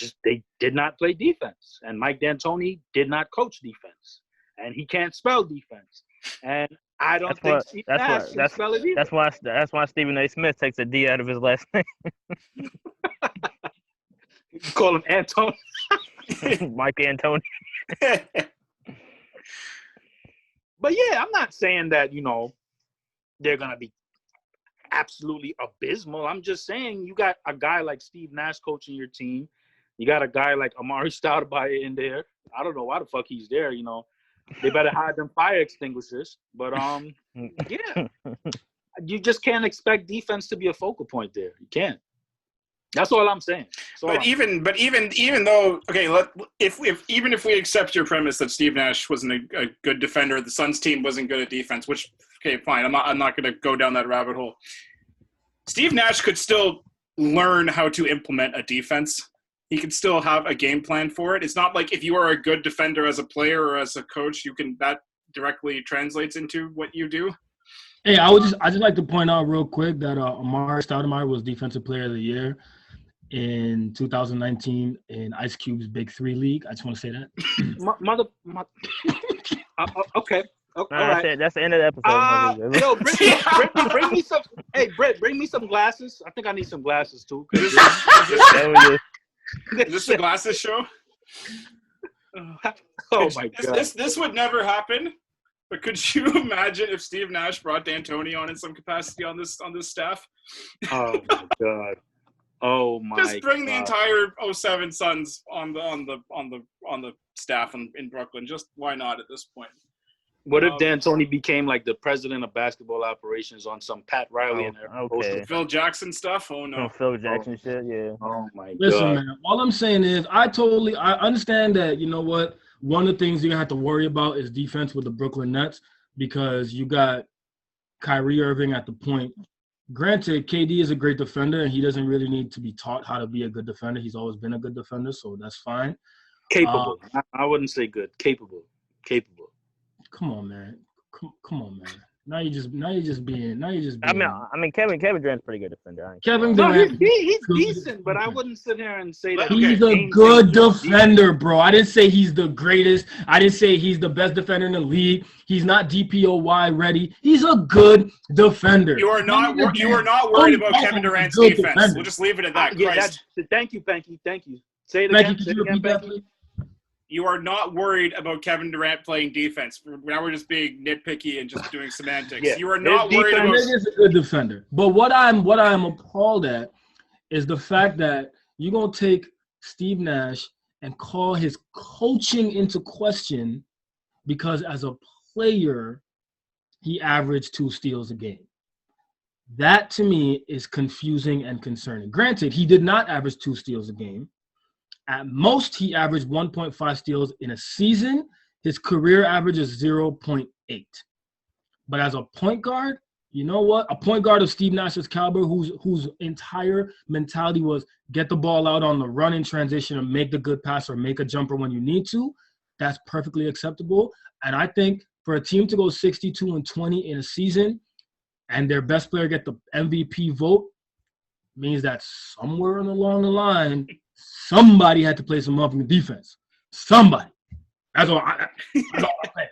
did not play defense, and Mike D'Antoni did not coach defense, and he can't spell defense. And I don't think Steve Nash can spell it either. That's why Stephen A. Smith takes a D out of his last name. You call him Antone. Mike Antoni. But yeah, I'm not saying that they're gonna be absolutely abysmal. I'm just saying you got a guy like Steve Nash coaching your team. You got a guy like Amari Stoudemire in there. I don't know why the fuck he's there. They better hide them fire extinguishers. But yeah, you just can't expect defense to be a focal point there. You can't. That's all I'm saying. Even though if we accept your premise that Steve Nash wasn't a good defender, the Suns team wasn't good at defense, which fine. I'm not going to go down that rabbit hole. Steve Nash could still learn how to implement a defense. He could still have a game plan for it. It's not like if you are a good defender as a player or as a coach, that directly translates into what you do. Hey, I just like to point out real quick that Amari Stoudemire was Defensive Player of the Year in 2019 in Ice Cube's Big 3 League. I just want to say that. Okay. All right. That's the end of the episode. Yo, bring me some. Hey, Brett, bring me some glasses. I think I need some glasses too. Is this the glasses show? Oh my God! This would never happen. But could you imagine if Steve Nash brought D'Antoni on in some capacity on this staff? Oh my God! Oh my! Just bring the entire 07 Suns on the staff in Brooklyn. Just why not at this point? What if D'Antoni became like the president of basketball operations on some Pat Riley and Phil Jackson stuff? Oh no, Phil Jackson shit. Yeah. Oh my God. Listen, man. All I'm saying is I understand that. You know what? One of the things you're gonna have to worry about is defense with the Brooklyn Nets because you got Kyrie Irving at the point. Granted, KD is a great defender and he doesn't really need to be taught how to be a good defender. He's always been a good defender, so that's fine. Capable. I wouldn't say good. Capable. Come on, man. Come on, man. Now you're just being. I mean, Kevin Durant's a pretty good defender. Kevin Durant. He's decent, but I wouldn't sit here and say that. He's a good defender, bro. I didn't say he's the greatest. I didn't say he's the best defender in the league. He's not DPOY ready. He's a good defender. You are not worried about Kevin Durant's defense. Defender. We'll just leave it at that. Thank you, Panky. Thank you. Say it again. Say it again, Panky. You are not worried about Kevin Durant playing defense. Now we're just being nitpicky and just doing semantics. Yeah. You are not worried about. He's a good defender. But what I'm appalled at is the fact that you're gonna take Steve Nash and call his coaching into question because as a player, he averaged 2 steals a game. That to me is confusing and concerning. Granted, he did not average 2 steals a game. At most, he averaged 1.5 steals in a season. His career average is 0.8. But as a point guard, you know what? A point guard of Steve Nash's caliber, whose entire mentality was get the ball out on the run in transition and make the good pass or make a jumper when you need to. that's perfectly acceptable. And I think for a team to go 62-20 in a season and their best player get the MVP vote means that somewhere along the line, somebody had to play some motherfucking defense. Somebody. That's all I'm saying.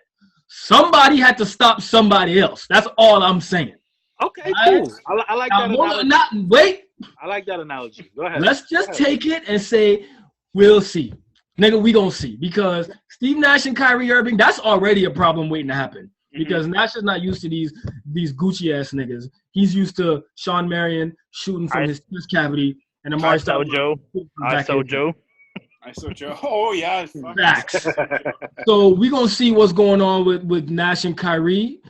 Somebody had to stop somebody else. That's all I'm saying. Okay, cool. I like that analogy. I like that analogy. Go ahead. Let's just take it and say, we'll see. Nigga, we gonna see. Because Steve Nash and Kyrie Irving, that's already a problem waiting to happen. Because Nash is not used to these Gucci-ass niggas. He's used to Sean Marion shooting from his chest cavity and Amari Stoudemire. I saw Joe. Oh, yeah. Facts. So we're going to see what's going on with Nash and Kyrie.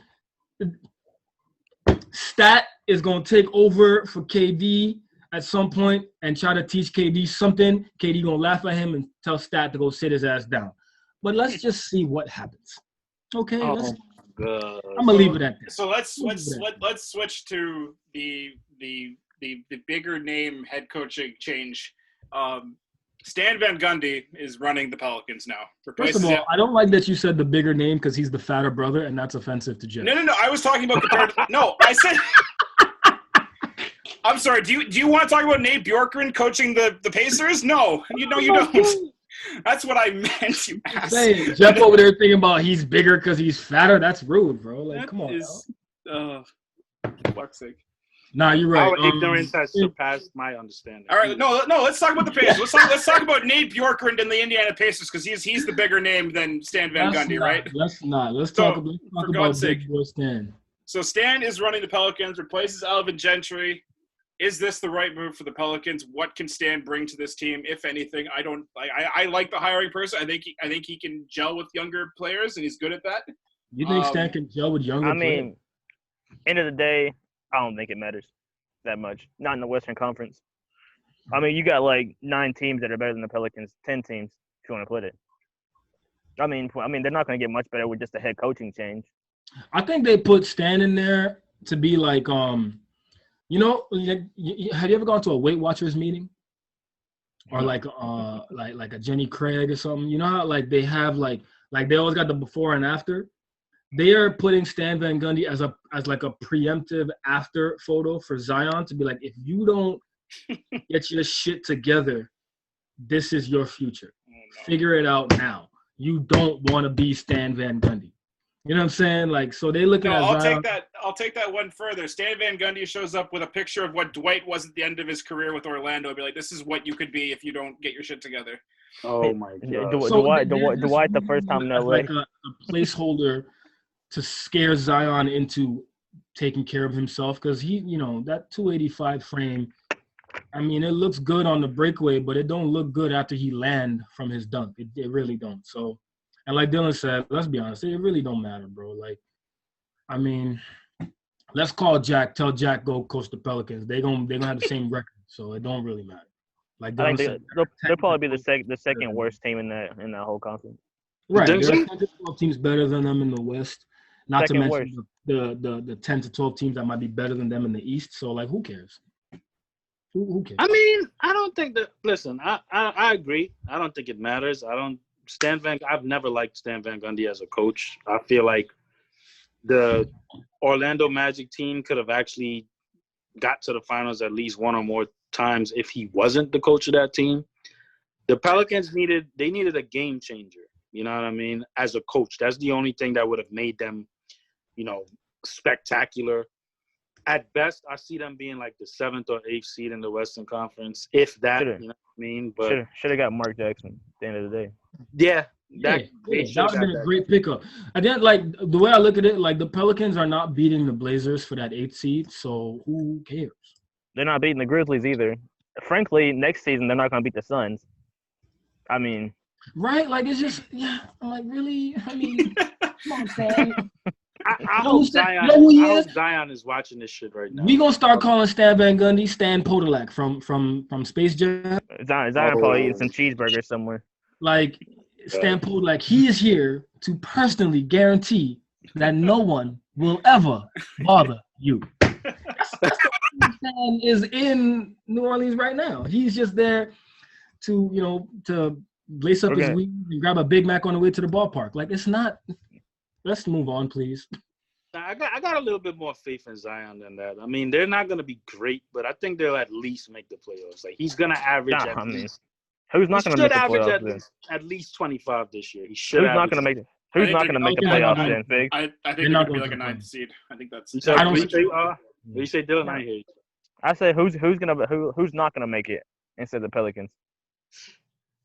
Stat is going to take over for KD at some point and try to teach KD something. KD going to laugh at him and tell Stat to go sit his ass down. But let's just see what happens. Okay? I'm going to leave it at this. So let's switch to the bigger name head coaching change. Stan Van Gundy is running the Pelicans now. First of all, I don't like that you said the bigger name because he's the fatter brother, and that's offensive to Jeff. No. I was talking about compared to – no, I said – I'm sorry. Do you want to talk about Nate Bjorkgren coaching the Pacers? No. You don't. That's what I meant, you asshole. Jeff over there thinking about he's bigger because he's fatter. That's rude, bro. Like, come on. Fuck's sake. Nah, you're right. Our ignorance has surpassed my understanding. All right, no. Let's talk about the Pacers. Let's talk about Nate Bjorkgren and the Indiana Pacers because he's the bigger name than Stan Van Gundy, right? Let's talk about big boy Stan. So Stan is running the Pelicans, replaces Alvin Gentry. Is this the right move for the Pelicans? What can Stan bring to this team, if anything? I like the hiring person. I think he can gel with younger players, and he's good at that. You think Stan can gel with younger players? I mean, end of the day, I don't think it matters that much. Not in the Western Conference. I mean, you got like 9 teams that are better than the Pelicans, 10 teams, if you want to put it. I mean, they're not going to get much better with just a head coaching change. I think they put Stan in there to be like, have you ever gone to a Weight Watchers meeting? Or like a Jenny Craig or something? You know how like they have like they always got the before and after? They are putting Stan Van Gundy as like a preemptive after photo for Zion to be like, if you don't get your shit together, this is your future. Figure it out now. You don't want to be Stan Van Gundy. You know what I'm saying? Like, so they looking at Zion. I'll take that one further. Stan Van Gundy shows up with a picture of what Dwight was at the end of his career with Orlando. Be like, this is what you could be if you don't get your shit together. Oh my God. Dwight the first time in LA. Like a placeholder to scare Zion into taking care of himself because he, that 285 frame, I mean, it looks good on the breakaway, but it don't look good after he land from his dunk. It really don't. So, and like Dylan said, let's be honest, it really don't matter, bro. Like, I mean, let's call Jack, tell Jack go coach the Pelicans. They're gonna have the same record, so it don't really matter. Like I think they'll probably be the second worst team in that whole conference. Right, there's 12 teams better than them in the West. Not to mention the 10 to 12 teams that might be better than them in the East. So, like, who cares? Who cares? I mean, I don't think that – listen, I agree. I don't think it matters. I've never liked Stan Van Gundy as a coach. I feel like the Orlando Magic team could have actually got to the finals at least one or more times if he wasn't the coach of that team. The Pelicans needed a game changer. You know what I mean? As a coach, that's the only thing that would have made them, spectacular. At best, I see them being like the 7th or 8th seed in the Western Conference, if that. You know what I mean? But should have got Mark Jackson at the end of the day. Yeah, that would have been a great pickup. I didn't like the way I look at it. Like the Pelicans are not beating the Blazers for that 8th seed, so who cares? They're not beating the Grizzlies either. Frankly, next season they're not going to beat the Suns. I mean. Right? Like, it's just, I'm like, really? I mean, come on, Stan. I hope Zion is watching this shit right now. We gonna start calling Stan Van Gundy Stan Podolak from Space Jam. Zion probably eating some cheeseburgers somewhere. Like, Stan Podolak, he is here to personally guarantee that no one will ever bother you. Stan is in New Orleans right now. He's just there to lace up his weed and grab a Big Mac on the way to the ballpark. Like, it's not. Let's move on, please. I got a little bit more faith in Zion than that. I mean, they're not going to be great, but I think they'll at least make the playoffs. Like, he's going to average least. Who's not going to make the playoffs? At least 25 this year. He should. Who's not going to make it? Who's not going to make the playoffs then, Fig? I think they're going to be like a 9th seed. I think that's. You say Dylan? I hear you. I said who's not going to make it instead of the Pelicans?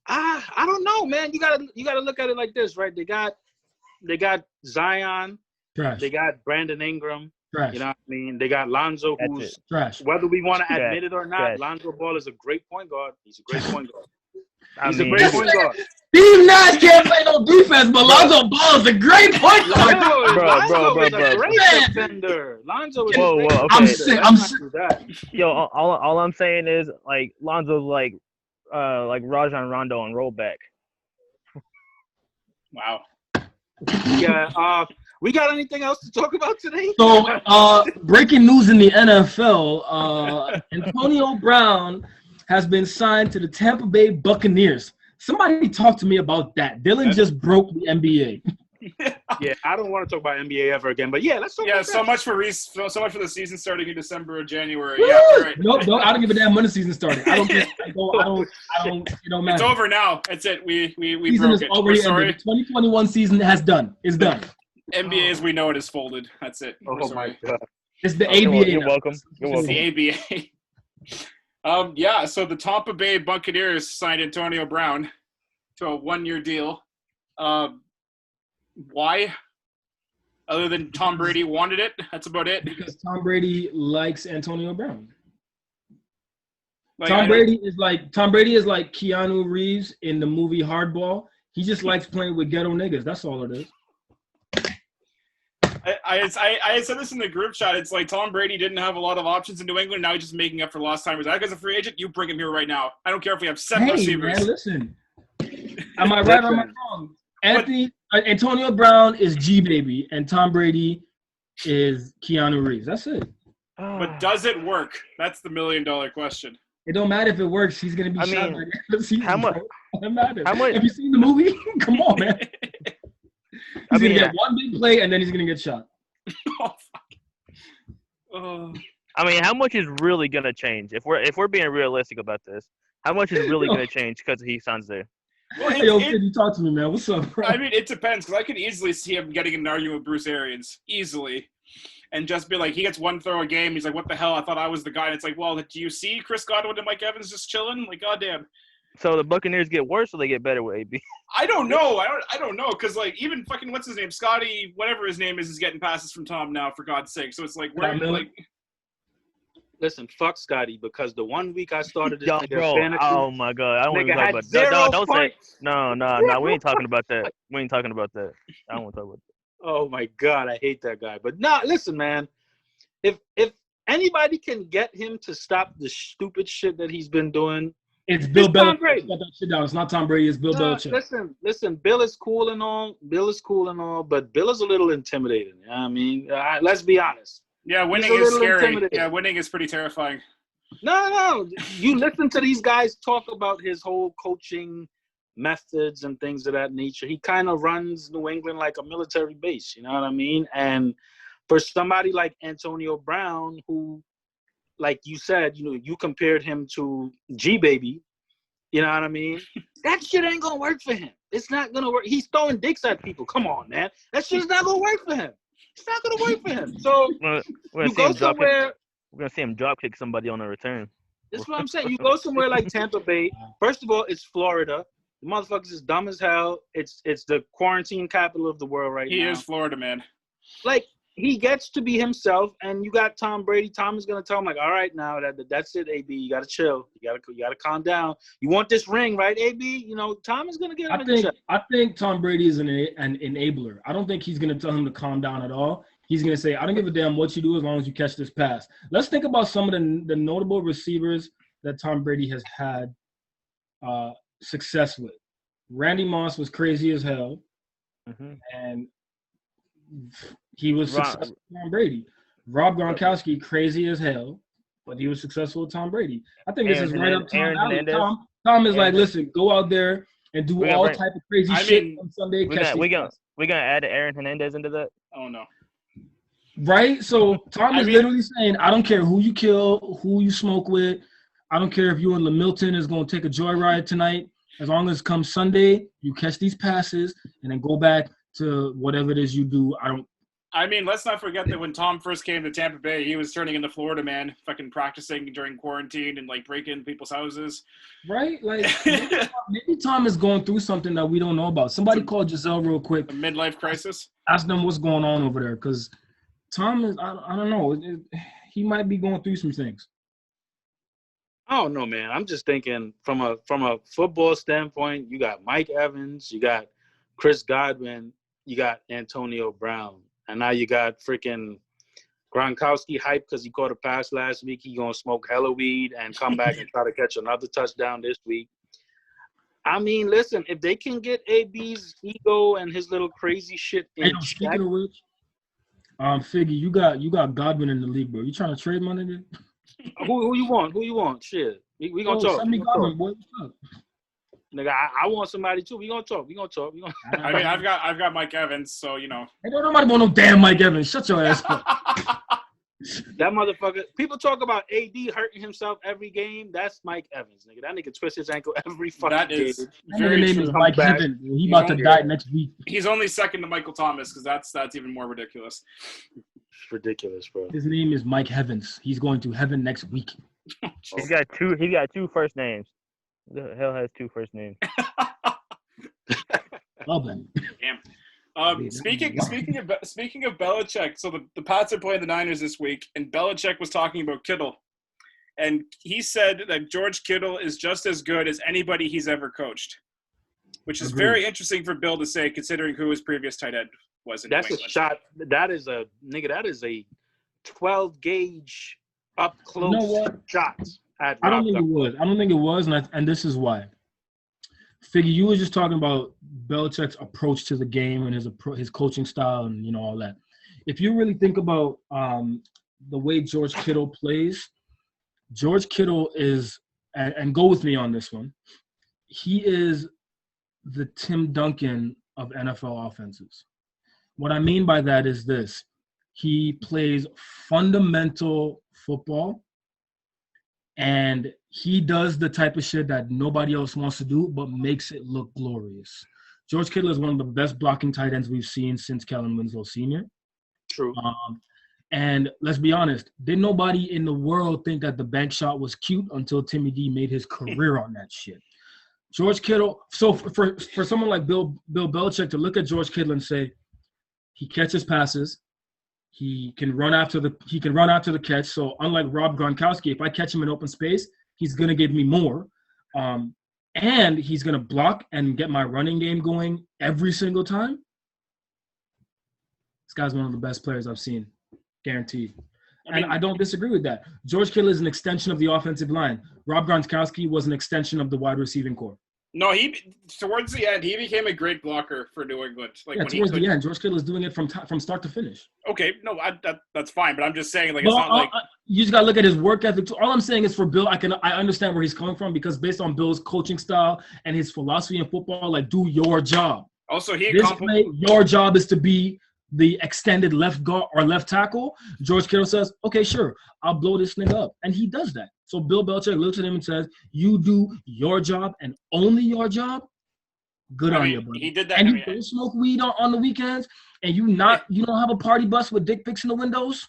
I don't know, man. You gotta look at it like this, right? They got Zion. Trash. They got Brandon Ingram. Trash. You know what I mean? They got Lonzo, who's trash. Whether we want to admit it or not, Lonzo Ball is a great point guard. He's a great point guard. Steve Nash can't play no defense, but Lonzo Ball is a great point guard. Lonzo is a great defender. Lonzo is a great defender. I'm sick. Yo, all I'm saying is, like, Lonzo's like Rajon Rondo on rollback. Wow. Yeah. We got anything else to talk about today? So, breaking news in the NFL: Antonio Brown has been signed to the Tampa Bay Buccaneers. Somebody talk to me about that. Dylan just broke the NBA. Yeah, I don't want to talk about NBA ever again, but yeah, let's talk about so that. much for the season starting in December or January. Woo! Yeah, right. No, I don't give a damn when the season started. I don't. It don't matter. It's over now. That's it. We season broke is it. already We're sorry. ended. The 2021 season has done. It's done. NBA as we know it is folded. That's it. Oh my God. It's the ABA. You're welcome. It's the ABA. So the Tampa Bay Buccaneers signed Antonio Brown to a 1-year deal. Why? Other than Tom Brady wanted it, that's about it. Because Tom Brady likes Antonio Brown. Like, Tom Brady is like Keanu Reeves in the movie Hardball. He just likes playing with ghetto niggas. That's all it is. I said this in the group chat. It's like Tom Brady didn't have a lot of options in New England. Now he's just making up for lost time. Is that because a free agent? You bring him here right now. I don't care if we have 7 receivers. Man, listen. Am I right or am I wrong? Antonio Brown is G-Baby, and Tom Brady is Keanu Reeves. That's it. But does it work? That's the $1 million question. It don't matter if it works. He's going to be shot by the end of the season. How much? Have you seen the movie? Come on, man. He's going to get one big play, and then he's going to get shot. Oh, fuck. Oh. I mean, how much is really going to change? If we're being realistic about this, how much is really going to change because he signs there? Well, hey, you talk to me, man. What's up, bro? I mean, it depends, because I could easily see him getting in an argument with Bruce Arians. Easily. And just be like, he gets one throw a game. He's like, what the hell? I thought I was the guy. And it's like, well, do you see Chris Godwin and Mike Evans just chilling? Like, goddamn. So the Buccaneers get worse or they get better with AB? I don't know. I don't know. Because, like, even fucking, what's his name? Scotty, whatever his name is getting passes from Tom now, for God's sake. So it's like, we're like. Listen, fuck Scotty, because the 1 week I started this fantasy, oh my God, I don't want to talk about that. Don't say no. We ain't talking about that. I don't want to talk about that. Oh my God, I hate that guy. But listen, man, if anybody can get him to stop the stupid shit that he's been doing, it's Bill Belichick. Shut that shit down. It's not Tom Brady. It's Bill Belichick. Listen. Bill is cool and all, but Bill is a little intimidating. You know what I mean, let's be honest. Yeah, winning is scary. Yeah, winning is pretty terrifying. No. You listen to these guys talk about his whole coaching methods and things of that nature. He kind of runs New England like a military base, you know what I mean? And for somebody like Antonio Brown, who, like you said, you compared him to G-Baby, you know what I mean? That shit ain't going to work for him. It's not going to work. He's throwing dicks at people. Come on, man. That shit's not going to work for him. It's not going to work for him. So you go somewhere. We're going to see him drop kick somebody on a return. That's what I'm saying. You go somewhere like Tampa Bay. First of all, it's Florida. The motherfuckers is dumb as hell. It's the quarantine capital of the world right now. He is Florida, man. Like, he gets to be himself, and you got Tom Brady. Tom is going to tell him, like, all right, now that's it, AB. You got to chill. You got to calm down. You want this ring, right, AB? Tom is going to get him I think Tom Brady is an enabler. I don't think he's going to tell him to calm down at all. He's going to say, I don't give a damn what you do as long as you catch this pass. Let's think about some of the notable receivers that Tom Brady has had success with. Randy Moss was crazy as hell, and he was successful with Tom Brady. Rob Gronkowski, crazy as hell, but he was successful with Tom Brady. I think this is right up Tom's alley. Tom is like, listen, go out there, and do We're gonna all bring- type of crazy I shit mean, on Sunday. We're Catch gonna these we're gonna add Aaron Hernandez into that. Oh no. right? So Tom I is mean- literally saying, I don't care who you kill, who you smoke with. I don't care if you and Milton is going to take a joyride tonight. As long as come Sunday, you catch these passes and then go back to whatever it is you do. I mean, let's not forget that when Tom first came to Tampa Bay, he was turning into Florida man, fucking practicing during quarantine and like breaking into people's houses. Right? Like maybe Tom is going through something that we don't know about. Somebody call Giselle real quick. A midlife crisis. Ask them what's going on over there, because Tom is, I don't know. He might be going through some things. I don't know, man. I'm just thinking from a football standpoint, you got Mike Evans, you got Chris Godwin, you got Antonio Brown, and now you got freaking Gronkowski hype because he caught a pass last week. He gonna smoke hella weed and come back and try to catch another touchdown this week. I mean, listen, if they can get AB's ego and his little crazy shit in check, Speaking of which, Figgy, you got Godwin in the league, bro. You trying to trade my nigga? who you want? Who you want? Shit, we gonna talk. Send me Godwin, boy. What's up? Nigga, I want somebody too. We gonna talk. I mean, I've got Mike Evans, so you know. Hey, don't nobody want no damn Mike Evans. Shut your ass up. That motherfucker. People talk about AD hurting himself every game. That's Mike Evans, nigga. That nigga twists his ankle every fucking That is game. That very nigga name true. is Mike back. Evans. He about to die next week. He's only second to Michael Thomas because that's even more ridiculous. It's ridiculous, bro. His name is Mike Evans. He's going to heaven next week. He's got two first names. Who the hell has two first names? Love him. Damn. Speaking of Belichick, so the Pats are playing the Niners this week, and Belichick was talking about Kittle, and he said that George Kittle is just as good as anybody he's ever coached, which is Agreed. very interesting for Bill to say, considering who his previous tight end was in That's New a England. shot. That is a 12 gauge up close You know what? shot. At I don't Rob think it was. I don't think it was, and this is why. Figgy, you were just talking about Belichick's approach to the game and his coaching style and all that. If you really think about the way George Kittle plays, George Kittle is, and go with me on this one, he is the Tim Duncan of NFL offenses. What I mean by that is this. He plays fundamental football, and he does the type of shit that nobody else wants to do, but makes it look glorious. George Kittle is one of the best blocking tight ends we've seen since Kellen Winslow Sr. True. And let's be honest, did nobody in the world think that the bank shot was cute until Timmy D made his career on that shit? George Kittle. So for someone like Bill Belichick to look at George Kittle and say he catches passes, he can run after the catch. So unlike Rob Gronkowski, if I catch him in open space, he's gonna give me more, and he's gonna block and get my running game going every single time. This guy's one of the best players I've seen, guaranteed. And I don't disagree with that. George Kittle is an extension of the offensive line. Rob Gronkowski was an extension of the wide receiving core. No, towards the end, he became a great blocker for New England. Towards the end, George Kittle is doing it from start to finish. Okay, no, that's fine, but I'm just saying, it's not like you just gotta look at his work ethic. All I'm saying is for Bill, I understand where he's coming from because based on Bill's coaching style and his philosophy in football, do your job. Also, your job is to be the extended left guard or left tackle. George Kittle says, "Okay, sure, I'll blow this nigga up," and he does that. So Bill Belichick looks at him and says, "You do your job and only your job. Good on you, buddy." He did that. And you don't smoke weed on the weekends, and you don't have a party bus with dick pics in the windows.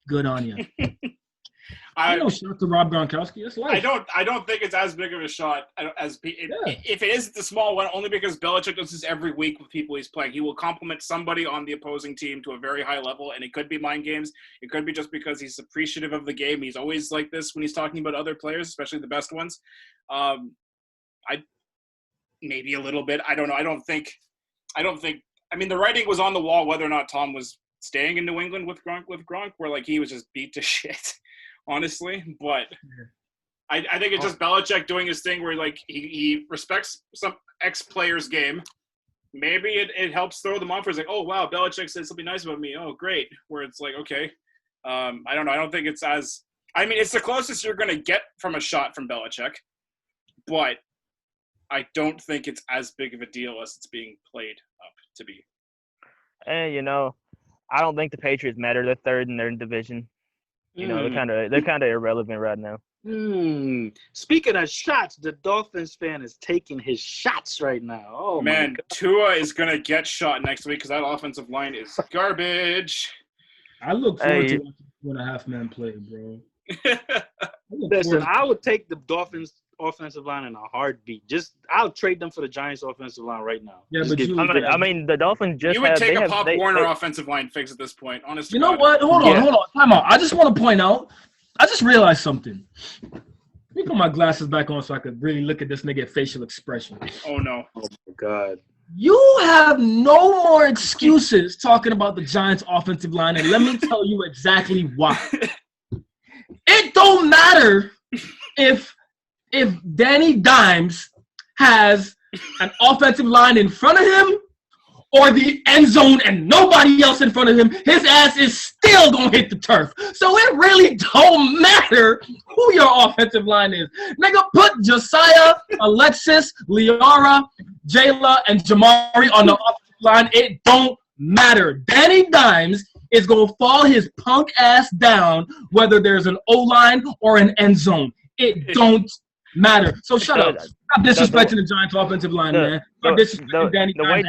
Good on you. I don't shout to Rob Gronkowski. That's life. I don't think it's as big of a shot if it is the small one, only because Belichick does this every week with people he's playing. He will compliment somebody on the opposing team to a very high level, and it could be mind games. It could be just because he's appreciative of the game. He's always like this when he's talking about other players, especially the best ones. Maybe a little bit. I don't know. I don't think. I mean, the writing was on the wall whether or not Tom was staying in New England with Gronk, where he was just beat to shit. Honestly, but I think it's just Belichick doing his thing where he respects some ex-player's game. Maybe it helps throw them off. Where it's like, oh wow, Belichick said something nice about me. Oh great. Where it's like, okay, I don't know. I don't think it's as. I mean, it's the closest you're going to get from a shot from Belichick, but I don't think it's as big of a deal as it's being played up to be. And I don't think the Patriots matter. They're third in their division. They're kind of irrelevant right now. Speaking of shots, the Dolphins fan is taking his shots right now. Oh man, Tua is gonna get shot next week because that offensive line is garbage. I look forward to watching 2.5-man play, bro. Listen, I would take the Dolphins offensive line in a heartbeat. I'll trade them for the Giants offensive line right now. Yeah, but I mean, the Dolphins just you would take a Pop Warner offensive line fix at this point, honestly. You know what? Hold on. Time out. I just want to point out. I just realized something. Let me put my glasses back on so I could really look at this nigga facial expression. Oh no! Oh my God! You have no more excuses talking about the Giants offensive line, and let me tell you exactly why. It don't matter if Danny Dimes has an offensive line in front of him or the end zone and nobody else in front of him, his ass is still going to hit the turf. So it really don't matter who your offensive line is. Nigga, put Josiah, Alexis, Liara, Jayla, and Jamari on the offensive line. It don't matter. Danny Dimes is going to fall his punk ass down whether there's an O-line or an end zone. It don't matter. So shut up. Stop disrespecting the Giants offensive line, man. Stop disrespecting Danny Dimes.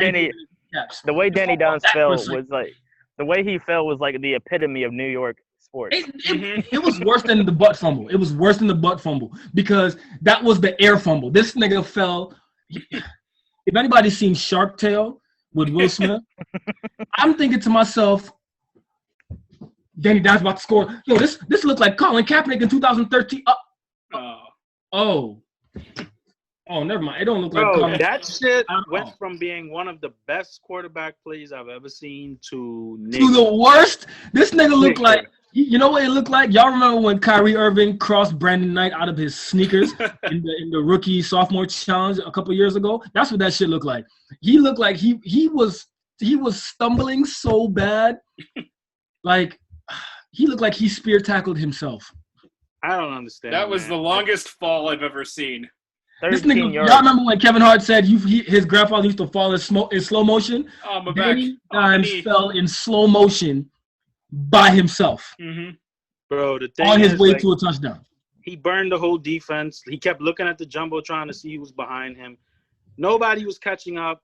The way Danny Dimes fell was like the epitome of New York sports. It was worse than the butt fumble. It was worse than the butt fumble because that was the air fumble. This nigga fell. If anybody's seen Shark Tale with Will Smith, I'm thinking to myself, Danny Dimes about to score. Yo, this looked like Colin Kaepernick in 2013. Oh, never mind. It don't look like Colin. That shit went from being one of the best quarterback plays I've ever seen to the worst. This nigga looked like, you know what it looked like? Y'all remember when Kyrie Irving crossed Brandon Knight out of his sneakers in the rookie sophomore challenge a couple years ago? That's what that shit looked like. He looked like he was stumbling so bad, like he looked like he spear tackled himself. I don't understand. That was the longest fall I've ever seen. This nigga, y'all remember when Kevin Hart said his grandfather used to fall in slow motion? Oh, my Danny back. Dimes fell in slow motion by himself. Mm-hmm. Bro, the thing on his way like, to a touchdown. He burned the whole defense. He kept looking at the jumbotron to see who was behind him. Nobody was catching up.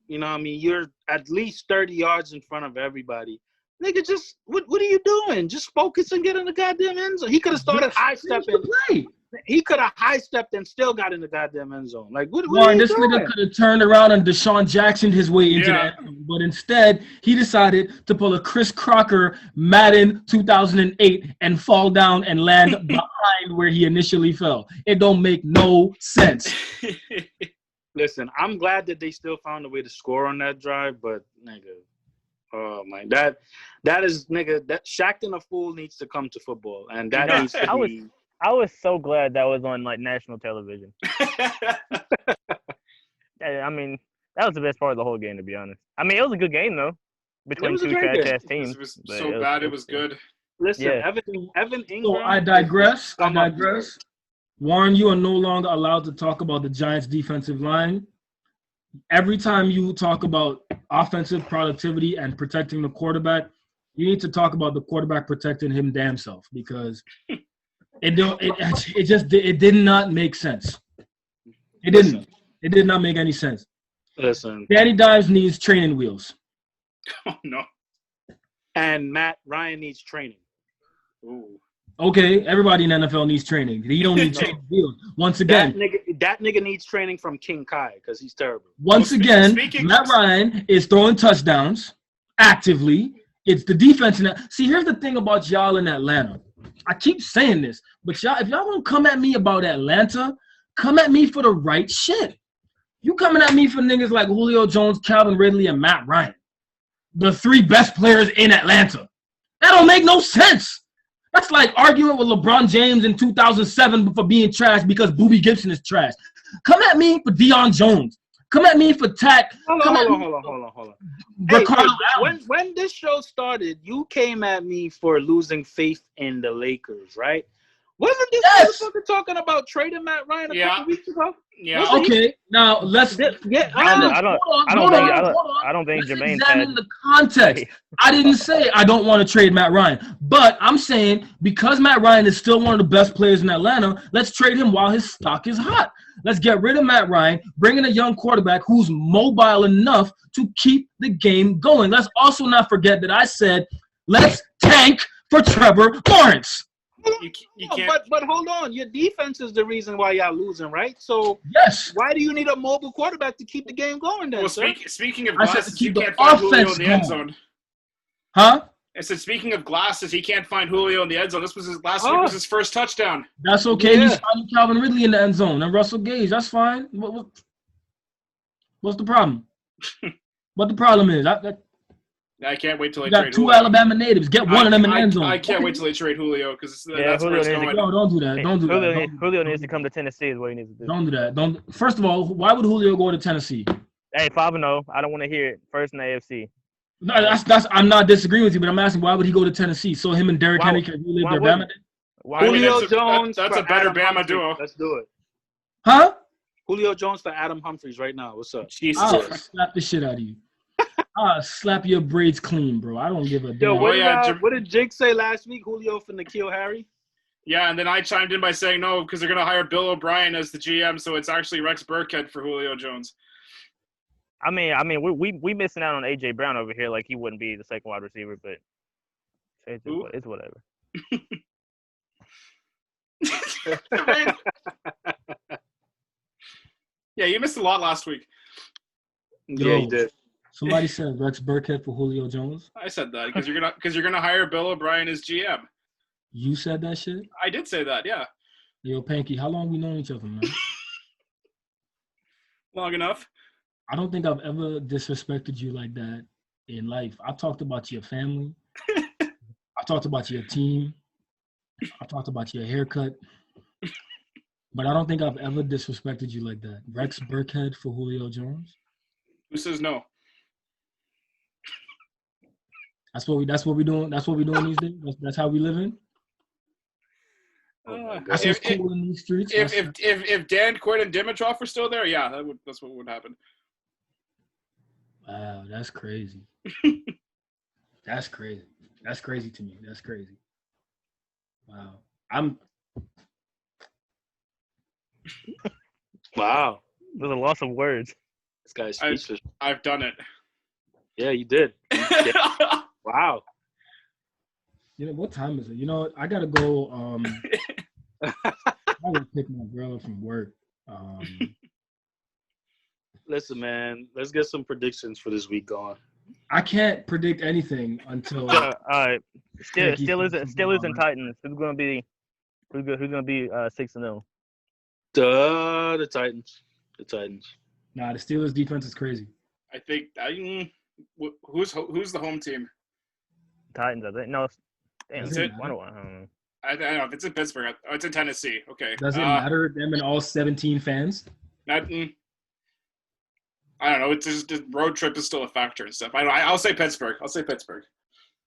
You know what I mean? You're at least 30 yards in front of everybody. Nigga, just what are you doing? Just focus and get in the goddamn end zone. He could have started high-stepping. He could have high-stepped and still got in the goddamn end zone. Like, what are you this doing? nigga could have turned around and Deshaun Jackson his way into the end zone. But instead, he decided to pull a Chris Crocker Madden 2008 and fall down and land behind where he initially fell. It don't make no sense. Listen, I'm glad that they still found a way to score on that drive, but nigga, oh my, that is nigga. That Shaqtin' a Fool needs to come to football, and that needs to be. I was so glad that was on like national television. I mean, that was the best part of the whole game, to be honest. I mean, it was a good game though, between two trash-ass teams. It was so bad, it was good. Listen, Yeah. Evan Ingram. So I digress. Warren, you are no longer allowed to talk about the Giants' defensive line. Every time you talk about offensive productivity and protecting the quarterback, you need to talk about the quarterback protecting him damn self because it did not make sense. It didn't. It did not make any sense. Listen. Danny Dimes needs training wheels. Oh no. And Matt Ryan needs training. Ooh. Okay, everybody in NFL needs training. You don't need training wheels. Once again, that nigga needs training from King Kai because he's terrible. Once again, Matt Ryan is throwing touchdowns actively. It's the defense. See, here's the thing about y'all in Atlanta. I keep saying this, but if y'all don't come at me about Atlanta, come at me for the right shit. You coming at me for niggas like Julio Jones, Calvin Ridley, and Matt Ryan, the three best players in Atlanta. That don't make no sense. That's like arguing with LeBron James in 2007 for being trash because Boobie Gibson is trash. Come at me for Deion Jones. Come at me for Tat. Hold on. Ricardo Allen. When this show started, you came at me for losing faith in the Lakers, right? Wasn't this Yes. motherfucker talking about trading Matt Ryan a couple weeks ago? Yeah. Okay, now let's. Yeah, I don't think Let's Jermaine examine said the context. I didn't say I don't want to trade Matt Ryan, but I'm saying because Matt Ryan is still one of the best players in Atlanta, let's trade him while his stock is hot. Let's get rid of Matt Ryan, bring in a young quarterback who's mobile enough to keep the game going. Let's also not forget that I said let's tank for Trevor Lawrence. You can't. But hold on, your defense is the reason why y'all losing, right? So Yes. why do you need a mobile quarterback to keep the game going then? Well, sir? speaking of I said to glasses, keep you the can't find Julio offense in the end going. zone. Huh? I said, speaking of glasses, he can't find Julio in the end zone. This was his last week was his first touchdown. That's okay. Yeah. He's finding Calvin Ridley in the end zone and Russell Gage. That's fine. What's the problem? What the problem is? I can't wait till they You got trade 2 Julio. Alabama natives. Get one of them in the end zone. I can't wait till they trade Julio because Yeah, that's where Julio it's needs to going. No, don't do that. Don't do that. Julio needs to come to Tennessee is what he needs to do. Don't do that. Don't. First of all, why would Julio go to Tennessee? Hey, 5-0. I don't want to hear it. First in the AFC. No, that's. I'm not disagreeing with you, but I'm asking why would he go to Tennessee? So him and Derrick Henry can relive their Bama. Why I mean, Julio that's Jones. that's for a better Adam Bama Humphries. duo. Let's do it. Huh? Julio Jones for Adam Humphries right now. What's up? Jesus I'll Christ. slap the shit out of you. I'll slap your braids clean, bro. I don't give a Yo, damn. what did Jake say last week? Julio for N'Keal Harry? Yeah, and then I chimed in by saying no because they're going to hire Bill O'Brien as the GM, so it's actually Rex Burkhead for Julio Jones. I mean, we missing out on AJ Brown over here, like he wouldn't be the second wide receiver, but it's whatever. Yeah, you missed a lot last week. Yeah, he did. Somebody said Rex Burkhead for Julio Jones. I said that because you're gonna hire Bill O'Brien as GM. You said that shit? I did say that, yeah. Yo, Panky, how long we known each other, man? Long enough. I don't think I've ever disrespected you like that in life. I talked about your family. I talked about your team. I talked about your haircut. But I don't think I've ever disrespected you like that. Rex Burkhead for Julio Jones. Who says no? That's what we doing. That's what we doing these days. That's how we living. That's what's cool in these streets. If Dan Quinn and Dimitrov were still there, yeah, that's what would happen. Wow, that's crazy. That's crazy. That's crazy to me. That's crazy. Wow. Wow. There's a loss of words. This guy's speechless. I've done it. Yeah, you did. Wow. You know, what time is it? You know what? I gotta go. I gotta pick my girl up from work. Listen, man, let's get some predictions for this week going. I can't predict anything until. All right. Steelers and Titans. Who's gonna be 6-0? The Titans. The Titans. Nah, the Steelers defense is crazy. I think who's the home team? Titans, I think. No, Does it I don't matter? know. I don't know if it's in Pittsburgh. Oh, it's in Tennessee. Okay. Does it matter them and all 17 fans? I don't know. It's just the road trip is still a factor and stuff. I'll say Pittsburgh.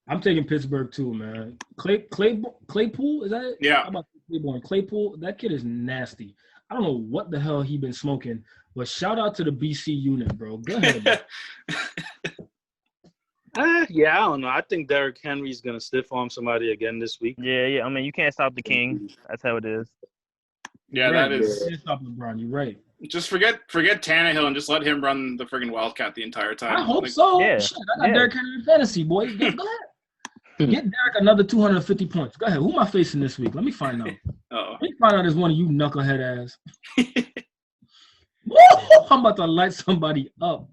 I'm taking Pittsburgh too, man. Claypool, is that it? Yeah. How about Claiborne? Claypool, that kid is nasty. I don't know what the hell he been smoking, but shout out to the BC unit, bro. Go ahead. Yeah, I don't know. I think Derrick Henry's going to stiff arm somebody again this week. Yeah. I mean, you can't stop the king. That's how it is. Yeah, Right. that is. You can't stop LeBron. You're right. Just forget Tannehill and just let him run the friggin' Wildcat the entire time. I hope so. Yeah. Shit, I got Derrick Henry in fantasy, boy. Go ahead. Get Derrick another 250 points. Go ahead. Who am I facing this week? Let me find out. Oh. Let me find out as one of you knucklehead ass. Woo! I'm about to light somebody up.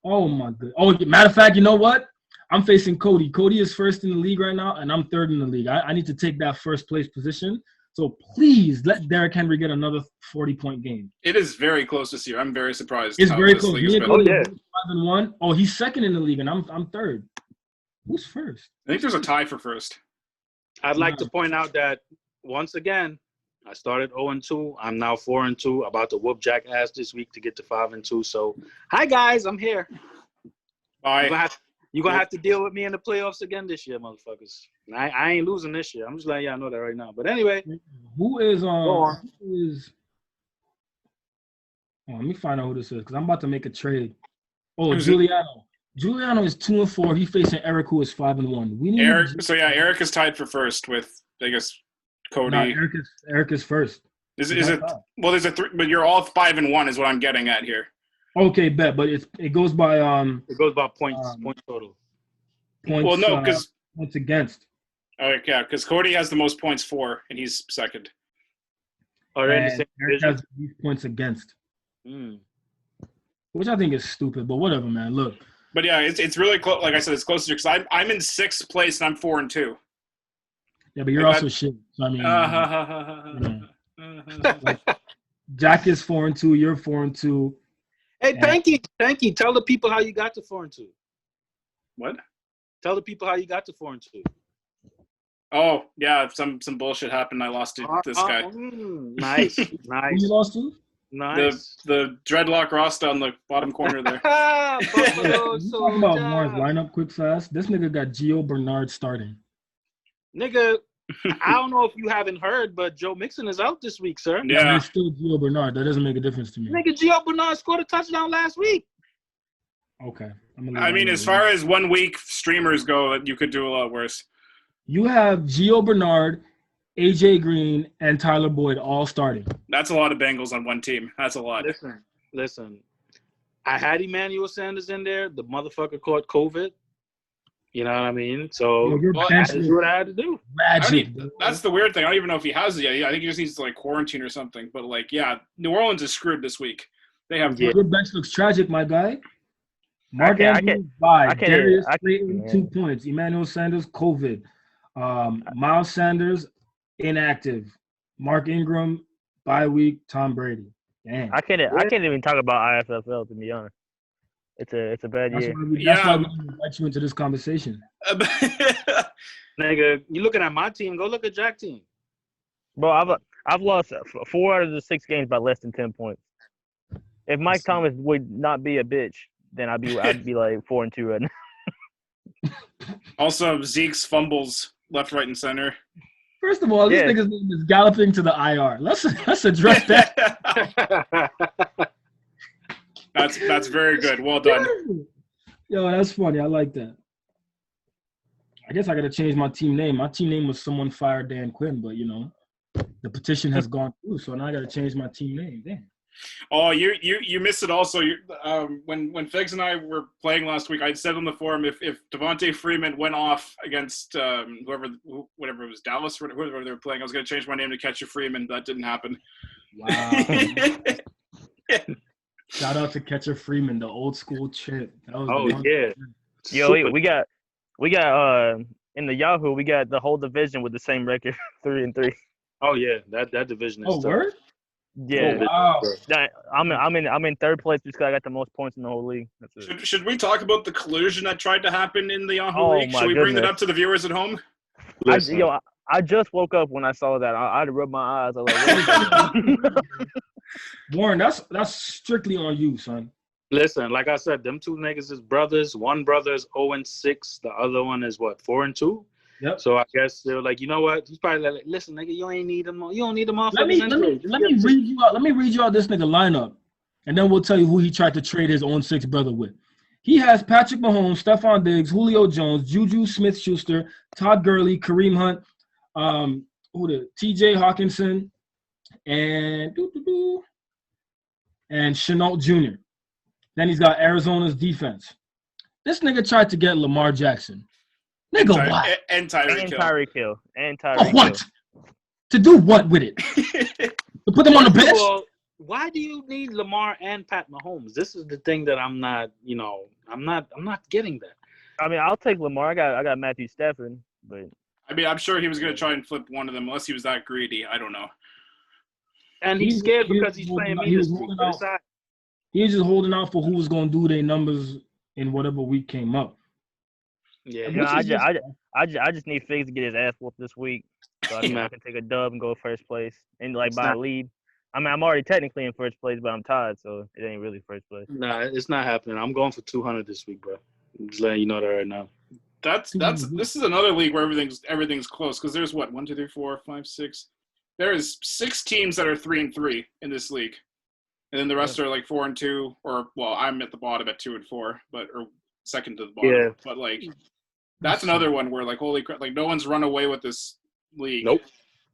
Oh my god. Oh, matter of fact, you know what? I'm facing Cody. Cody is first in the league right now, and I'm third in the league. I need to take that first place position. So please let Derrick Henry get another 40-point game. It is very close this year. I'm very surprised. It's how very this close. league Me has and been. Cody are 5-1. Oh, he's second in the league, and I'm third. Who's first? I think there's a tie for first. I'd like to point out that, once again, I started 0-2. I'm now 4-2. About to whoop Jack ass this week to get to 5-2. So, hi, guys. I'm here. Bye. You're going to have to deal with me in the playoffs again this year, motherfuckers. I ain't losing this year. I'm just letting y'all know that right now. But anyway. Who is on. let me find out who this is because I'm about to make a trade. Oh, Giuliano. Giuliano is 2-4. He's facing Eric, who is 5-1. We need Eric is tied for first with, I guess, Cody. No, Eric is first. Is it? Well, there's a three, but you're all 5-1 is what I'm getting at here. Okay, bet, but it goes by It goes by points total. Points. Well, no, because points against. Okay, yeah, because Cody has the most points for, and he's second. Eric has these points against. Which I think is stupid, but whatever, man. Look. But yeah, it's really close. Like I said, it's closer because I'm in 6th place and I'm 4-2. Yeah, but you're also shit. So I mean, Jack is 4-2. You're 4-2. Hey, Panky, tell the people how you got to 4-2. What? Tell the people how you got to 4-2. Oh yeah, some bullshit happened. I lost to this guy. Nice. Who you lost to? Nice. The dreadlock Rasta on the bottom corner there. Talk about Warren's lineup quick fast. This nigga got Gio Bernard starting. Nigga, I don't know if you haven't heard, but Joe Mixon is out this week, sir. Yeah. It's still Gio Bernard. That doesn't make a difference to me. Nigga, Gio Bernard scored a touchdown last week. Okay. I mean, as far as 1 week streamers go, you could do a lot worse. You have Gio Bernard, AJ Green, and Tyler Boyd all starting. That's a lot of Bengals on one team. That's a lot. Listen. I had Emmanuel Sanders in there. The motherfucker caught COVID. You know what I mean? So that's what I had to do. That's the weird thing. I don't even know if he has it yet. I think he just needs to like quarantine or something. But like, yeah, New Orleans is screwed this week. They have your bench looks tragic, my guy. Mark Andrews, bye. Darius Slayton, 2 points. Emmanuel Sanders, COVID. Miles Sanders, inactive. Mark Ingram, bye week. Tom Brady. Damn. I can't even talk about IFFL, to be honest. It's a bad year. That's why we invite you into this conversation. Nigga, you looking at my team? Go look at Jack's team. Bro, I've lost 4 out of the 6 games by less than 10 points. If Mike Thomas would not be a bitch, then I'd be like 4-2 right now. Also, Zeke's fumbles left, right, and center. First of all, this nigga's name is galloping to the IR. Let's address that. That's very good. Well done. Yo, that's funny. I like that. I guess I got to change my team name. My team name was Someone Fired Dan Quinn, but, you know, the petition has gone through, so now I got to change my team name. Damn. Oh, you missed it also. When Figs and I were playing last week, I said on the forum if Devontae Freeman went off against whatever it was, Dallas or whoever they were playing, I was going to change my name to Catcher Freeman. That didn't happen. Wow. Shout out to Catcher Freeman, the old school chip. Yeah. Yo, we got in the Yahoo, we got the whole division with the same record, 3-3. Oh yeah, that division is tough. Word? Yeah. Oh, wow. I'm in 3rd place because I got the most points in the whole league. Should we talk about the collusion that tried to happen in the Yahoo League? Should we bring that up to the viewers at home? I just woke up when I saw that. I had to rub my eyes. I was like, Warren, that's strictly on you, son. Listen, like I said, them 2 niggas is brothers. One brother is 0-6. The other one is what, 4-2? Yep. So I guess they were like, you know what? He's probably like, listen, nigga, you ain't need them. You don't need them off. Let me read you out. Let me read you out this nigga lineup, and then we'll tell you who he tried to trade his 0-6 brother with. He has Patrick Mahomes, Stephon Diggs, Julio Jones, Juju Smith-Schuster, Todd Gurley, Kareem Hunt, T.J. Hawkinson, and Chenault Jr. Then he's got Arizona's defense. This nigga tried to get Lamar Jackson. Nigga, what? And Tyreek Hill. What? To do what with it? To put them on the bench? Why do you need Lamar and Pat Mahomes? This is the thing that I'm not getting that. I mean, I'll take Lamar. I got Matthew Stafford, but I mean, I'm sure he was going to try and flip one of them unless he was that greedy. I don't know. And he's scared because he's playing me this week. He was just holding out for who was going to do their numbers in whatever week came up. Yeah, I just need Figs to get his ass whooped this week, so I can take a dub and go 1st place and by a lead. I mean, I'm already technically in 1st place, but I'm tied, so it ain't really 1st place. Nah, it's not happening. I'm going for 200 this week, bro. I'm just letting you know that right now. This is another league where everything's close because there's what 1, 2, 3, 4, 5, 6. There's 6 teams that are 3-3 in this league, and then the rest are like 4-2, or well, I'm at the bottom at 2-4, or second to the bottom. Yeah. But like, that's another one where like, holy crap, like no one's run away with this league. Nope.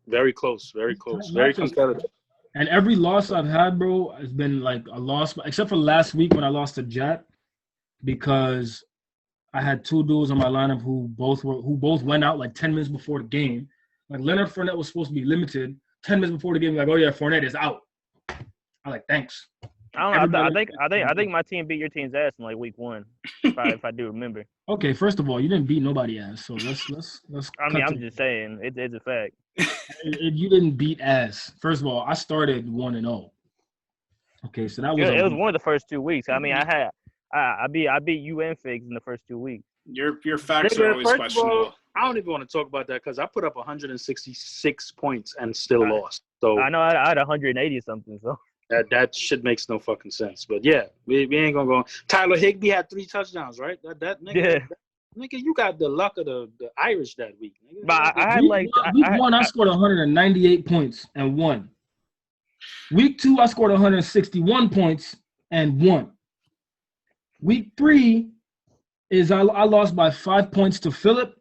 Very close. Very close. Very competitive. And every loss I've had, bro, has been like a loss, except for last week when I lost to Jet, because I had 2 dudes on my lineup who both went out like 10 minutes before the game. Like Leonard Fournette was supposed to be limited 10 minutes before the game. Like, oh yeah, Fournette is out. I'm like, thanks. I don't know. I think my team beat your team's ass in like week 1, if I do remember. Okay, first of all, you didn't beat nobody ass, so let's. I mean, I'm just saying it's a fact. You didn't beat ass. First of all, I started 1-0. Okay, so that was it was one of the first 2 weeks. I mean, I beat you and Figs in the first 2 weeks. Your facts are always questionable. I don't even want to talk about that because I put up 166 points and still lost. So I know I had 180 something. So that shit makes no fucking sense. But yeah, we ain't gonna go. Tyler Higbee had 3 touchdowns, right? That nigga. Yeah. Nigga, you got the luck of the Irish that week. Nigga. But I had week 1, I scored 198 points and won. Week 2, I scored 161 points and won. Week 3 is I lost by 5 points to Philip.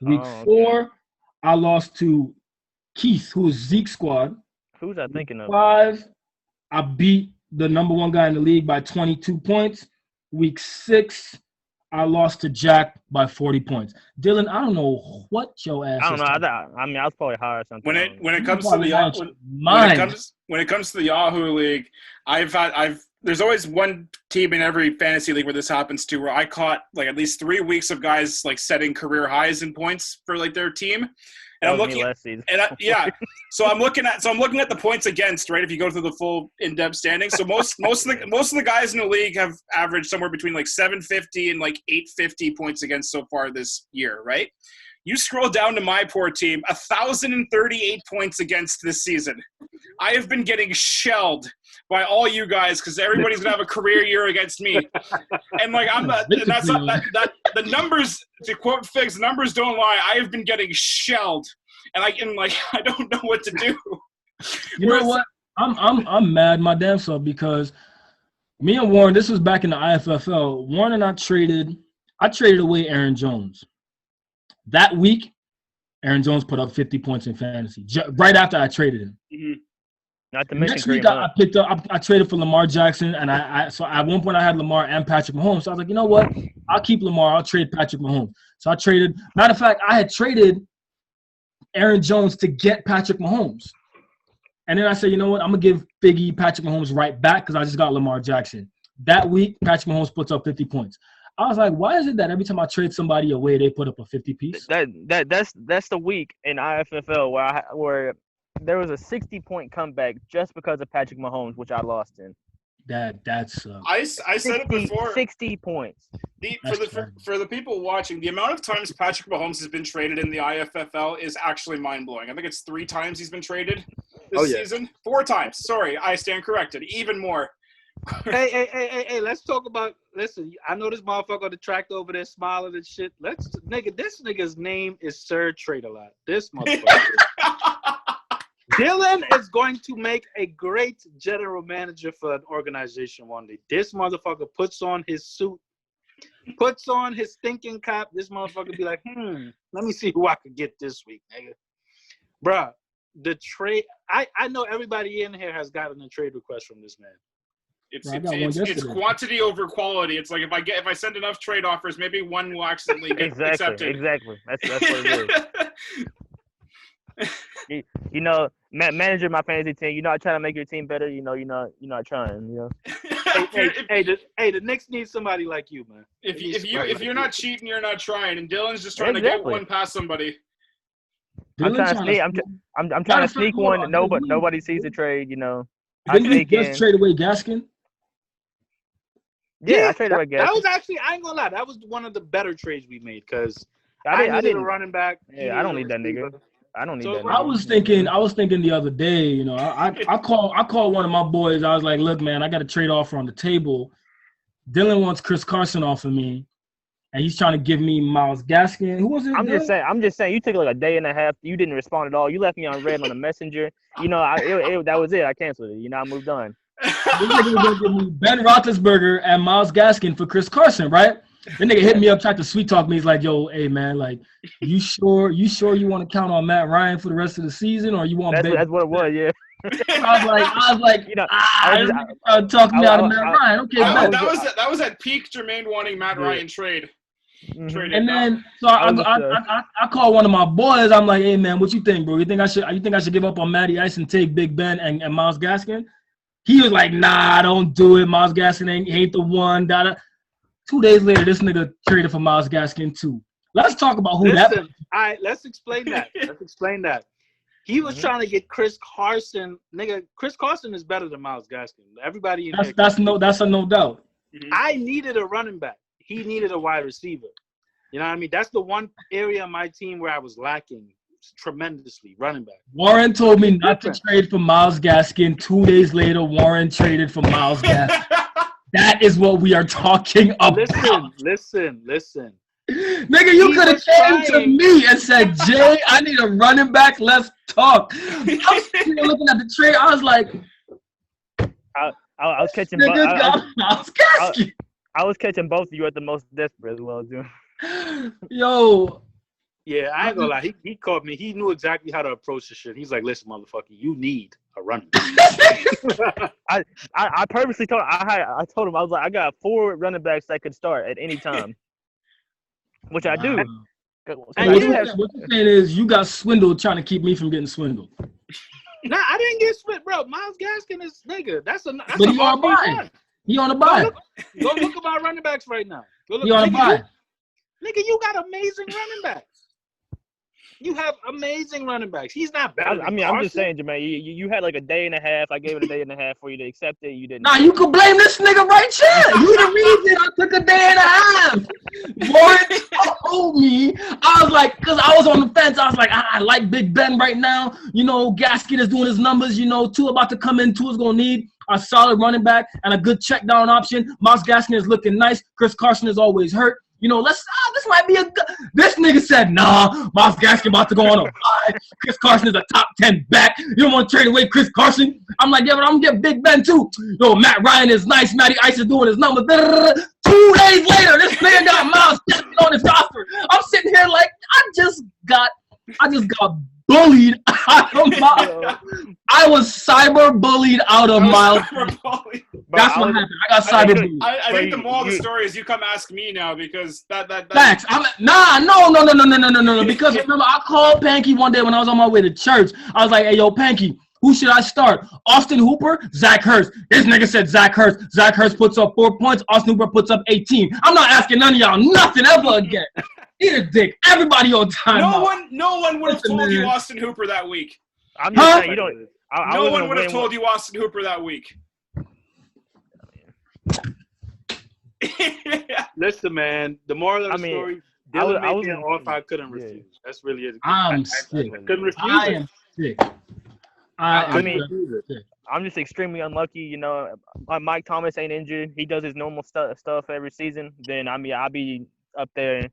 Week 4, I lost to Keith, who is Zeke's squad. Who's I thinking of? 5, I beat the number 1 guy in the league by 22 points. Week 6, I lost to Jack by 40 points. Dylan, I don't know what your ass. I don't know. I mean, I was probably higher or something. When it comes to the Yahoo League, there's always one team in every fantasy league where this happens to, where I caught like at least 3 weeks of guys like setting career highs in points for like their team. And I'm looking last season. So I'm looking at the points against, right? If you go through the full in-depth standings, so most of the guys in the league have averaged somewhere between like 750 and like 850 points against so far this year, right? You scroll down to my poor team, 1,038 points against this season. I have been getting shelled by all you guys because everybody's gonna have a career year against me, and like I'm not. And that's not that. The numbers, to quote Figs, the numbers don't lie. I have been getting shelled, and I don't know what to do. You know what? I'm mad my damn self because me and Warren. This was back in the IFFL. Warren and I traded away Aaron Jones. That week, Aaron Jones put up 50 points in fantasy right after I traded him. Mm-hmm. Not to mention next week, I traded for Lamar Jackson, and so at one point I had Lamar and Patrick Mahomes. So I was like, you know what? I'll keep Lamar. I'll trade Patrick Mahomes. So I traded. Matter of fact, I had traded Aaron Jones to get Patrick Mahomes, and then I said, you know what? I'm gonna give Figgy Patrick Mahomes right back because I just got Lamar Jackson. That week, Patrick Mahomes puts up 50 points. I was like, why is it that every time I trade somebody away, they put up a 50 piece? That's the week in IFFL where there was a 60-point comeback just because of Patrick Mahomes, which I lost in. That's. I said it before. 60 points. For the people watching, the amount of times Patrick Mahomes has been traded in the IFFL is actually mind blowing. I think it's 3 times he's been traded this season. 4 times. Sorry, I stand corrected. Even more. Hey, let's talk about. Listen, I know this motherfucker on the track over there smiling and shit. This nigga's name is Sir Trade-A-Lot. This motherfucker. Dylan is going to make a great general manager for an organization one day. This motherfucker puts on his suit, puts on his thinking cap. This motherfucker be like, let me see who I could get this week, nigga. Bruh, the trade. I know everybody in here has gotten a trade request from this man. It's quantity over quality. It's like if I send enough trade offers, maybe one will accidentally get accepted. Exactly. That's what it is. You know, managing my fantasy team, you're not trying to make your team better. You know, you're not trying. You know. The Knicks need somebody like you, man. If you're not cheating, you're not trying. And Dylan's just trying to get one past somebody. I'm trying to sneak one. Nobody sees the trade. You know. Didn't you just trade away Gaskin? Yeah, I traded away Gaskin. That was actually, I ain't gonna lie, that was one of the better trades we made because I needed a running back. Yeah, I don't need that nigga. I was thinking the other day, you know, I called one of my boys. I was like, look, man, I got a trade offer on the table. Dylan wants Chris Carson off of me. and he's trying to give me Myles Gaskin. Who was it? I'm just saying. You took like a day and a half. You didn't respond at all. You left me on red on the messenger. You know, that was it. I canceled it. You know, I moved on. This nigga was gonna give me Ben Roethlisberger and Myles Gaskin for Chris Carson, right? The nigga hit me up, tried to sweet talk me. He's like, "Yo, hey man, like, you sure you want to count on Matt Ryan for the rest of the season, or you want?" That's what it was, yeah. I was like, You know, talking me out of Matt Ryan. Okay, that was at peak Jermaine wanting Matt Ryan trade. Mm-hmm. And then so I call one of my boys. I'm like, "Hey man, what you think, bro? You think I should give up on Matty Ice and take Big Ben and Myles Gaskin?" He was like, "Nah, don't do it. Myles Gaskin ain't the one." 2 days later, this nigga traded for Myles Gaskin too. Let's talk about who that. All right, let's explain that. He was trying to get Chris Carson. Nigga, Chris Carson is better than Myles Gaskin. Everybody in that's a no doubt. I needed a running back. He needed a wide receiver. You know what I mean? That's the one area of my team where I was lacking tremendously, running back. Warren told me not to trade for Myles Gaskin. 2 days later, Warren traded for Myles Gaskin. That is what we are talking about. Listen. Nigga, you could have came to me and said, "Jay, I need a running back. Let's talk." I'm looking at the trade. I was like, I was catching Myles Gaskin. I was catching both of you at the most desperate as well, dude. Yo. Yeah, I ain't gonna lie. He caught me. He knew exactly how to approach the shit. He's like, "Listen, motherfucker, you need a running back." I purposely told I told him I was like, I got 4 running backs that could start at any time, which I do. And what you're saying is you got swindled trying to keep me from getting swindled. Nah, I didn't get swindled, bro. Myles Gaskin is nigga. That's but he on a buy. He on a buy. Go look at my running backs right now. He on a buy. Nigga, you got amazing running backs. You have amazing running backs. He's not better. I'm just saying, Jermaine, you had like a day and a half. I gave it a day and a half for you to accept it. You didn't. Nah, you could blame this nigga right here. You the reason I took a day and a half. Warren told me. I was like, because I was on the fence. I was like, I like Big Ben right now. You know, Gaskin is doing his numbers. You know, Tua about to come in. Tua's going to need a solid running back and a good check down option. Myles Gaskin is looking nice. Chris Carson is always hurt. You know, this might be a good. This nigga said, "Nah, Myles Gaskin about to go on a buy. Chris Carson is a top 10 back. You don't want to trade away Chris Carson." I'm like, "Yeah, but I'm gonna get Big Ben too." Yo, Matt Ryan is nice. Matty Ice is doing his numbers. 2 days later, this nigga got Myles Gaskin on his roster. I'm sitting here like, I just got bullied out of Myles. I was cyber bullied out of Myles. That's what happened. I got cyber bullied. I think the moral of the story is you come ask me now because that. Facts. No. Because remember, I called Panky one day when I was on my way to church. I was like, "Hey, yo, Panky, who should I start? Austin Hooper, Zach Ertz." This nigga said Zach Ertz. Zach Ertz puts up 4 points. Austin Hooper puts up 18. I'm not asking none of y'all nothing ever again. Eat a dick. Everybody on time. No one would have told you Austin Hooper that week. I'm just saying, you don't. No one would have told you Austin Hooper that week. Listen, man. The moral of the story: Dylan made me an offer I couldn't refuse. That's really it. I'm sick. I couldn't refuse. I am sick. I'm just extremely unlucky. You know, Mike Thomas ain't injured. He does his normal stuff every season. Then I'll be up there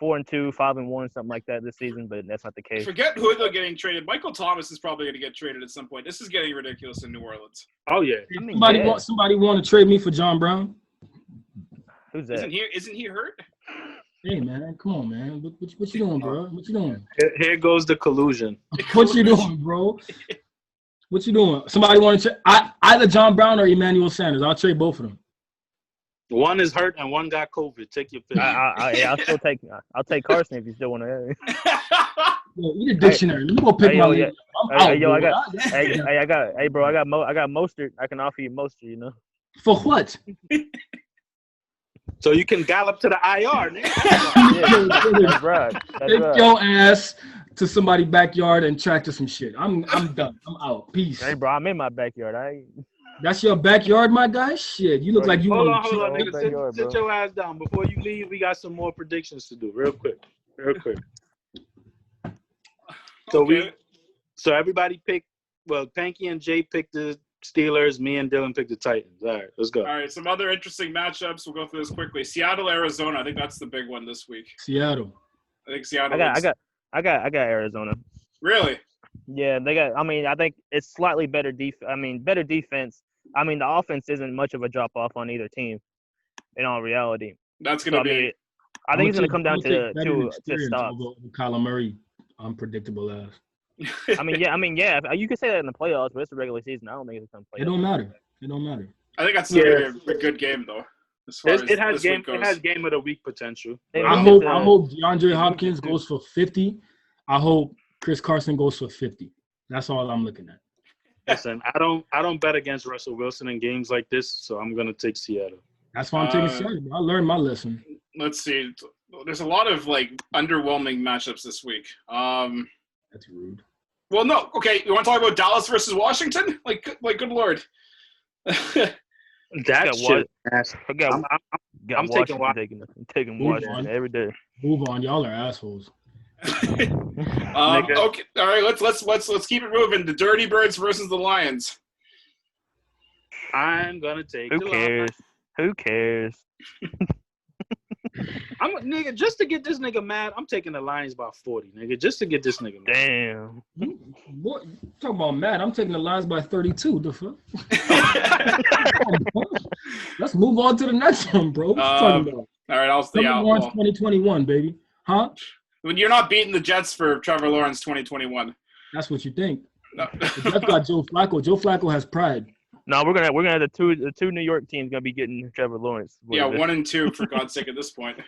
4-2, 5-1, something like that this season. But that's not the case. Forget who they're getting traded. Michael Thomas is probably going to get traded at some point. This is getting ridiculous in New Orleans. Oh yeah. Somebody want to trade me for John Brown? Who's that? Isn't he hurt? Hey man, come on, man. What you doing, bro? What you doing? Here goes the collusion. What you doing, bro? What you doing? Somebody want to trade either John Brown or Emmanuel Sanders. I'll trade both of them. One is hurt and one got COVID. Take your pick. I'll take Carson if you still want to. Yo, eat a dictionary. Let me go pick my league. I got Mostert. I can offer you Mostert. You know. For what? So you can gallop to the IR, nigga. That's right. Take your ass to somebody's backyard and tractor some shit. I'm done. I'm out. Peace. Hey, bro, I'm in my backyard. That's your backyard, my guy? Shit, you look like you Hold want on, nigga. Sit your ass down. Before you leave, we got some more predictions to do. Real quick. So okay. So everybody picked. Well, Panky and Jay picked the Steelers. Me and Dylan picked the Titans. All right, let's go. All right, some other interesting matchups. We'll go through this quickly. Seattle, Arizona. I think that's the big one this week. Seattle. I think Seattle. I got Arizona. Really? Yeah, they got. I mean, I think it's slightly better better defense. I mean, the offense isn't much of a drop off on either team. In all reality, that's gonna be. I think it's gonna come down to stops. Kyler Murray, unpredictable ass. I mean, yeah. You could say that in the playoffs, but it's a regular season. I don't think it's gonna play. It don't matter. I think that's still gonna be a good game though. As far as it has this week game. It has game of the week potential. I hope DeAndre Hopkins goes for 50. I hope Chris Carson goes for 50. That's all I'm looking at. Listen, I don't bet against Russell Wilson in games like this, so I'm gonna take Seattle. That's why I'm taking Seattle. I learned my lesson. Let's see. There's a lot of underwhelming matchups this week. That's rude. Well, no. Okay, you want to talk about Dallas versus Washington? Like good lord. That shit. I'm taking Washington. Taking Washington every day. Move on, y'all are assholes. Okay, all right. Let's keep it moving. The Dirty Birds versus the Lions. I'm gonna take. Who cares? I'm nigga just to get this nigga mad. I'm taking the Lions by 40, nigga, just to get this nigga mad. Damn. What talking about mad? I'm taking the Lions by 32. The fuck? Let's move on to the next one, bro. What you talking about? All right, I'll stay out. 2021, baby. Huh? When you're not beating the Jets for Trevor Lawrence 2021. That's what you think. No. The Jets got Joe Flacco. Joe Flacco has pride. No, we're gonna have the two New York teams gonna be getting Trevor Lawrence. Yeah, 1 and 2 for God's sake at this point.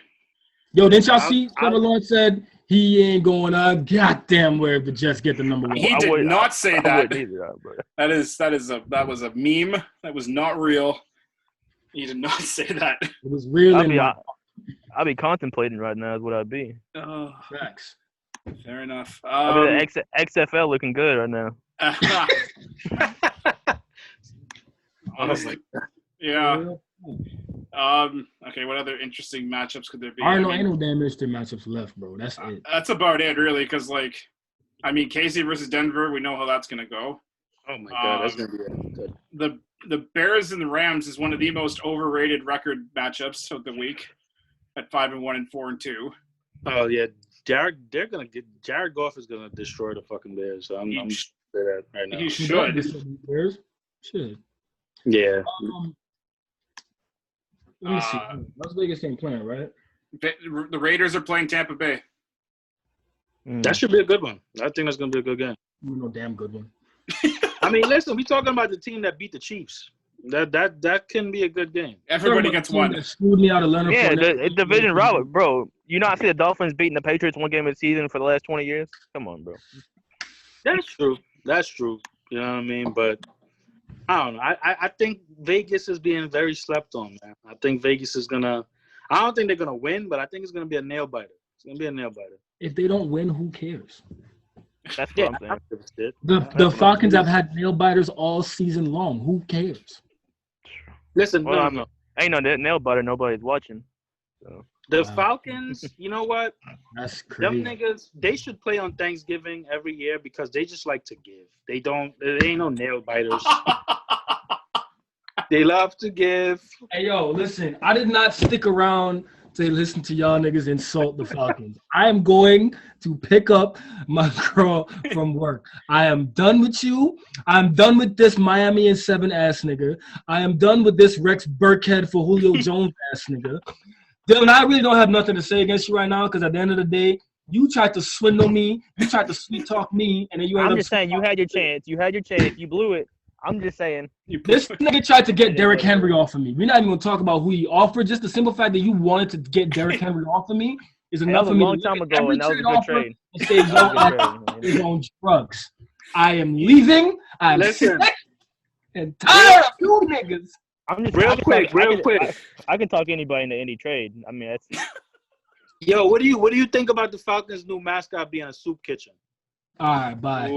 Yo, didn't y'all see Trevor Lawrence said he ain't going goddamn where if the Jets get the number 1. He did not say that. That That was a meme. That was not real. He did not say that. It was real. I'll be contemplating right now is what I'd be. Oh, facts. Fair enough. XFL looking good right now. Honestly, yeah. Okay, what other interesting matchups could there be? Ain't no damn interesting matchups left, bro. That's it. That's about it, really, because KC versus Denver, we know how that's gonna go. Oh my god, that's gonna be good. The Bears and the Rams is one of the most overrated record matchups of the week, at 5-1 and 4-2. Oh yeah, Jared Goff is gonna destroy the fucking Bears. So I'm say that right now. He should. Bears should. Yeah. Let me see. Las Vegas ain't playing, right? The Raiders are playing Tampa Bay. That should be a good one. I think that's gonna be a good game. No damn good one. I mean, listen, we're talking about the team that beat the Chiefs. That can be a good game. Everybody gets one. Screwed me out of Leonard. Yeah, the division rival, bro. You not see the Dolphins beating the Patriots one game of the season for the last 20 years? Come on, bro. That's true. You know what I mean? But I don't know. I think Vegas is being very slept on, man. I think Vegas is gonna. I don't think they're gonna win, but I think it's gonna be a nail biter. It's gonna be a nail biter. If they don't win, who cares? That's what I'm saying. The Falcons have had nail biters all season long. Who cares? Listen, no. Ain't no nail biter. Nobody's watching. So. The Falcons, you know what? That's crazy. Them niggas, they should play on Thanksgiving every year because they just like to give. They ain't no nail biters. They love to give. Hey, yo, listen, I did not stick around to listen to y'all niggas insult the Falcons. I am going to pick up my girl from work. I am done with you. I'm done with this Miami and 7 ass nigga. I am done with this Rex Burkhead for Julio Jones ass nigga. Dylan, I really don't have nothing to say against you right now because at the end of the day, you tried to swindle me. You tried to sweet talk me, and then you ended up. I'm just saying you had your chance. You blew it. I'm just saying. This nigga tried to get Derrick Henry off of me. We're not even going to talk about who he offered. Just the simple fact that you wanted to get Derrick Henry off of me is enough for me. That was a long time ago, and that was a good trade. And say, yo, on drugs. I am leaving. I'm sick and tired of you niggas. I'm just real quick. I can talk anybody into any trade. I mean, that's. Yo, what do you think about the Falcons' new mascot being a soup kitchen? All right, bye.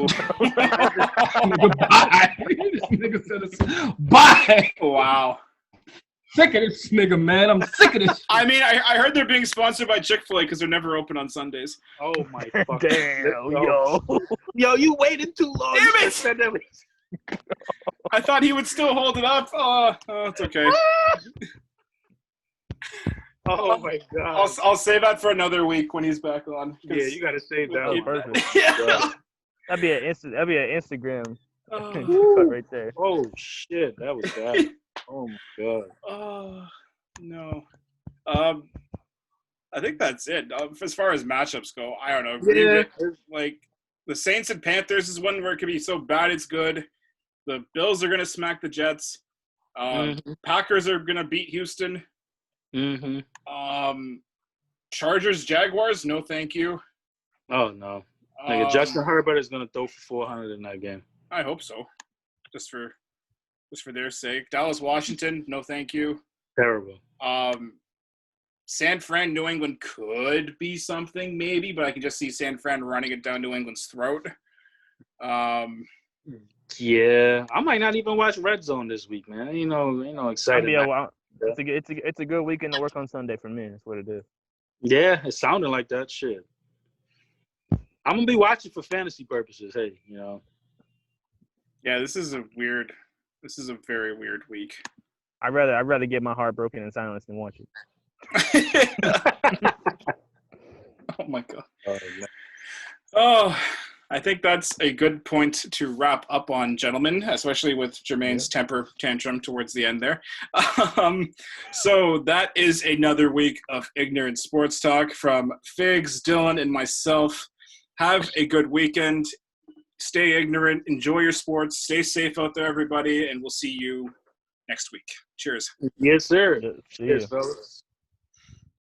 Bye. This nigga said bye. Wow. Sick of this nigga, man. I'm sick of this. I mean, I heard they're being sponsored by Chick-fil-A because they're never open on Sundays. Oh my fucking damn, yo, you waited too long. Damn it! I thought he would still hold it up. Oh, it's okay. Oh my God. I'll save that for another week when he's back on. Yeah, you gotta save that. Oh, one. perfect. Yeah. That'd be an Instagram Oh, cut right there. Oh shit, that was bad. Oh my God. oh, no. I think that's it. As far as matchups go, I don't know. Yeah. Like the Saints and Panthers is one where it could be so bad it's good. The Bills are gonna smack the Jets. Packers are gonna beat Houston. Mm-hmm. Chargers, Jaguars, no thank you. Oh no. Nigga, Justin Herbert is gonna throw for 400 in that game. I hope so. Just for their sake. Dallas, Washington, no thank you. Terrible. San Fran, New England could be something maybe, but I can just see San Fran running it down New England's throat. Yeah, I might not even watch Red Zone this week, man. You know, excited. It's a good weekend to work on Sunday for me. That's what it is. Yeah, it sounded like that shit. I'm gonna be watching for fantasy purposes. Hey, you know. Yeah, this is a very weird week. I'd rather get my heart broken in silence than watch it. Oh my God. Oh, man. Oh, I think that's a good point to wrap up on, gentlemen, especially with Jermaine's temper tantrum towards the end there. So that is another week of Ignorant Sports Talk from Figs, Dylan, and myself. Have a good weekend. Stay ignorant. Enjoy your sports. Stay safe out there, everybody, and we'll see you next week. Cheers. Yes, sir. See Cheers, ya. fellas.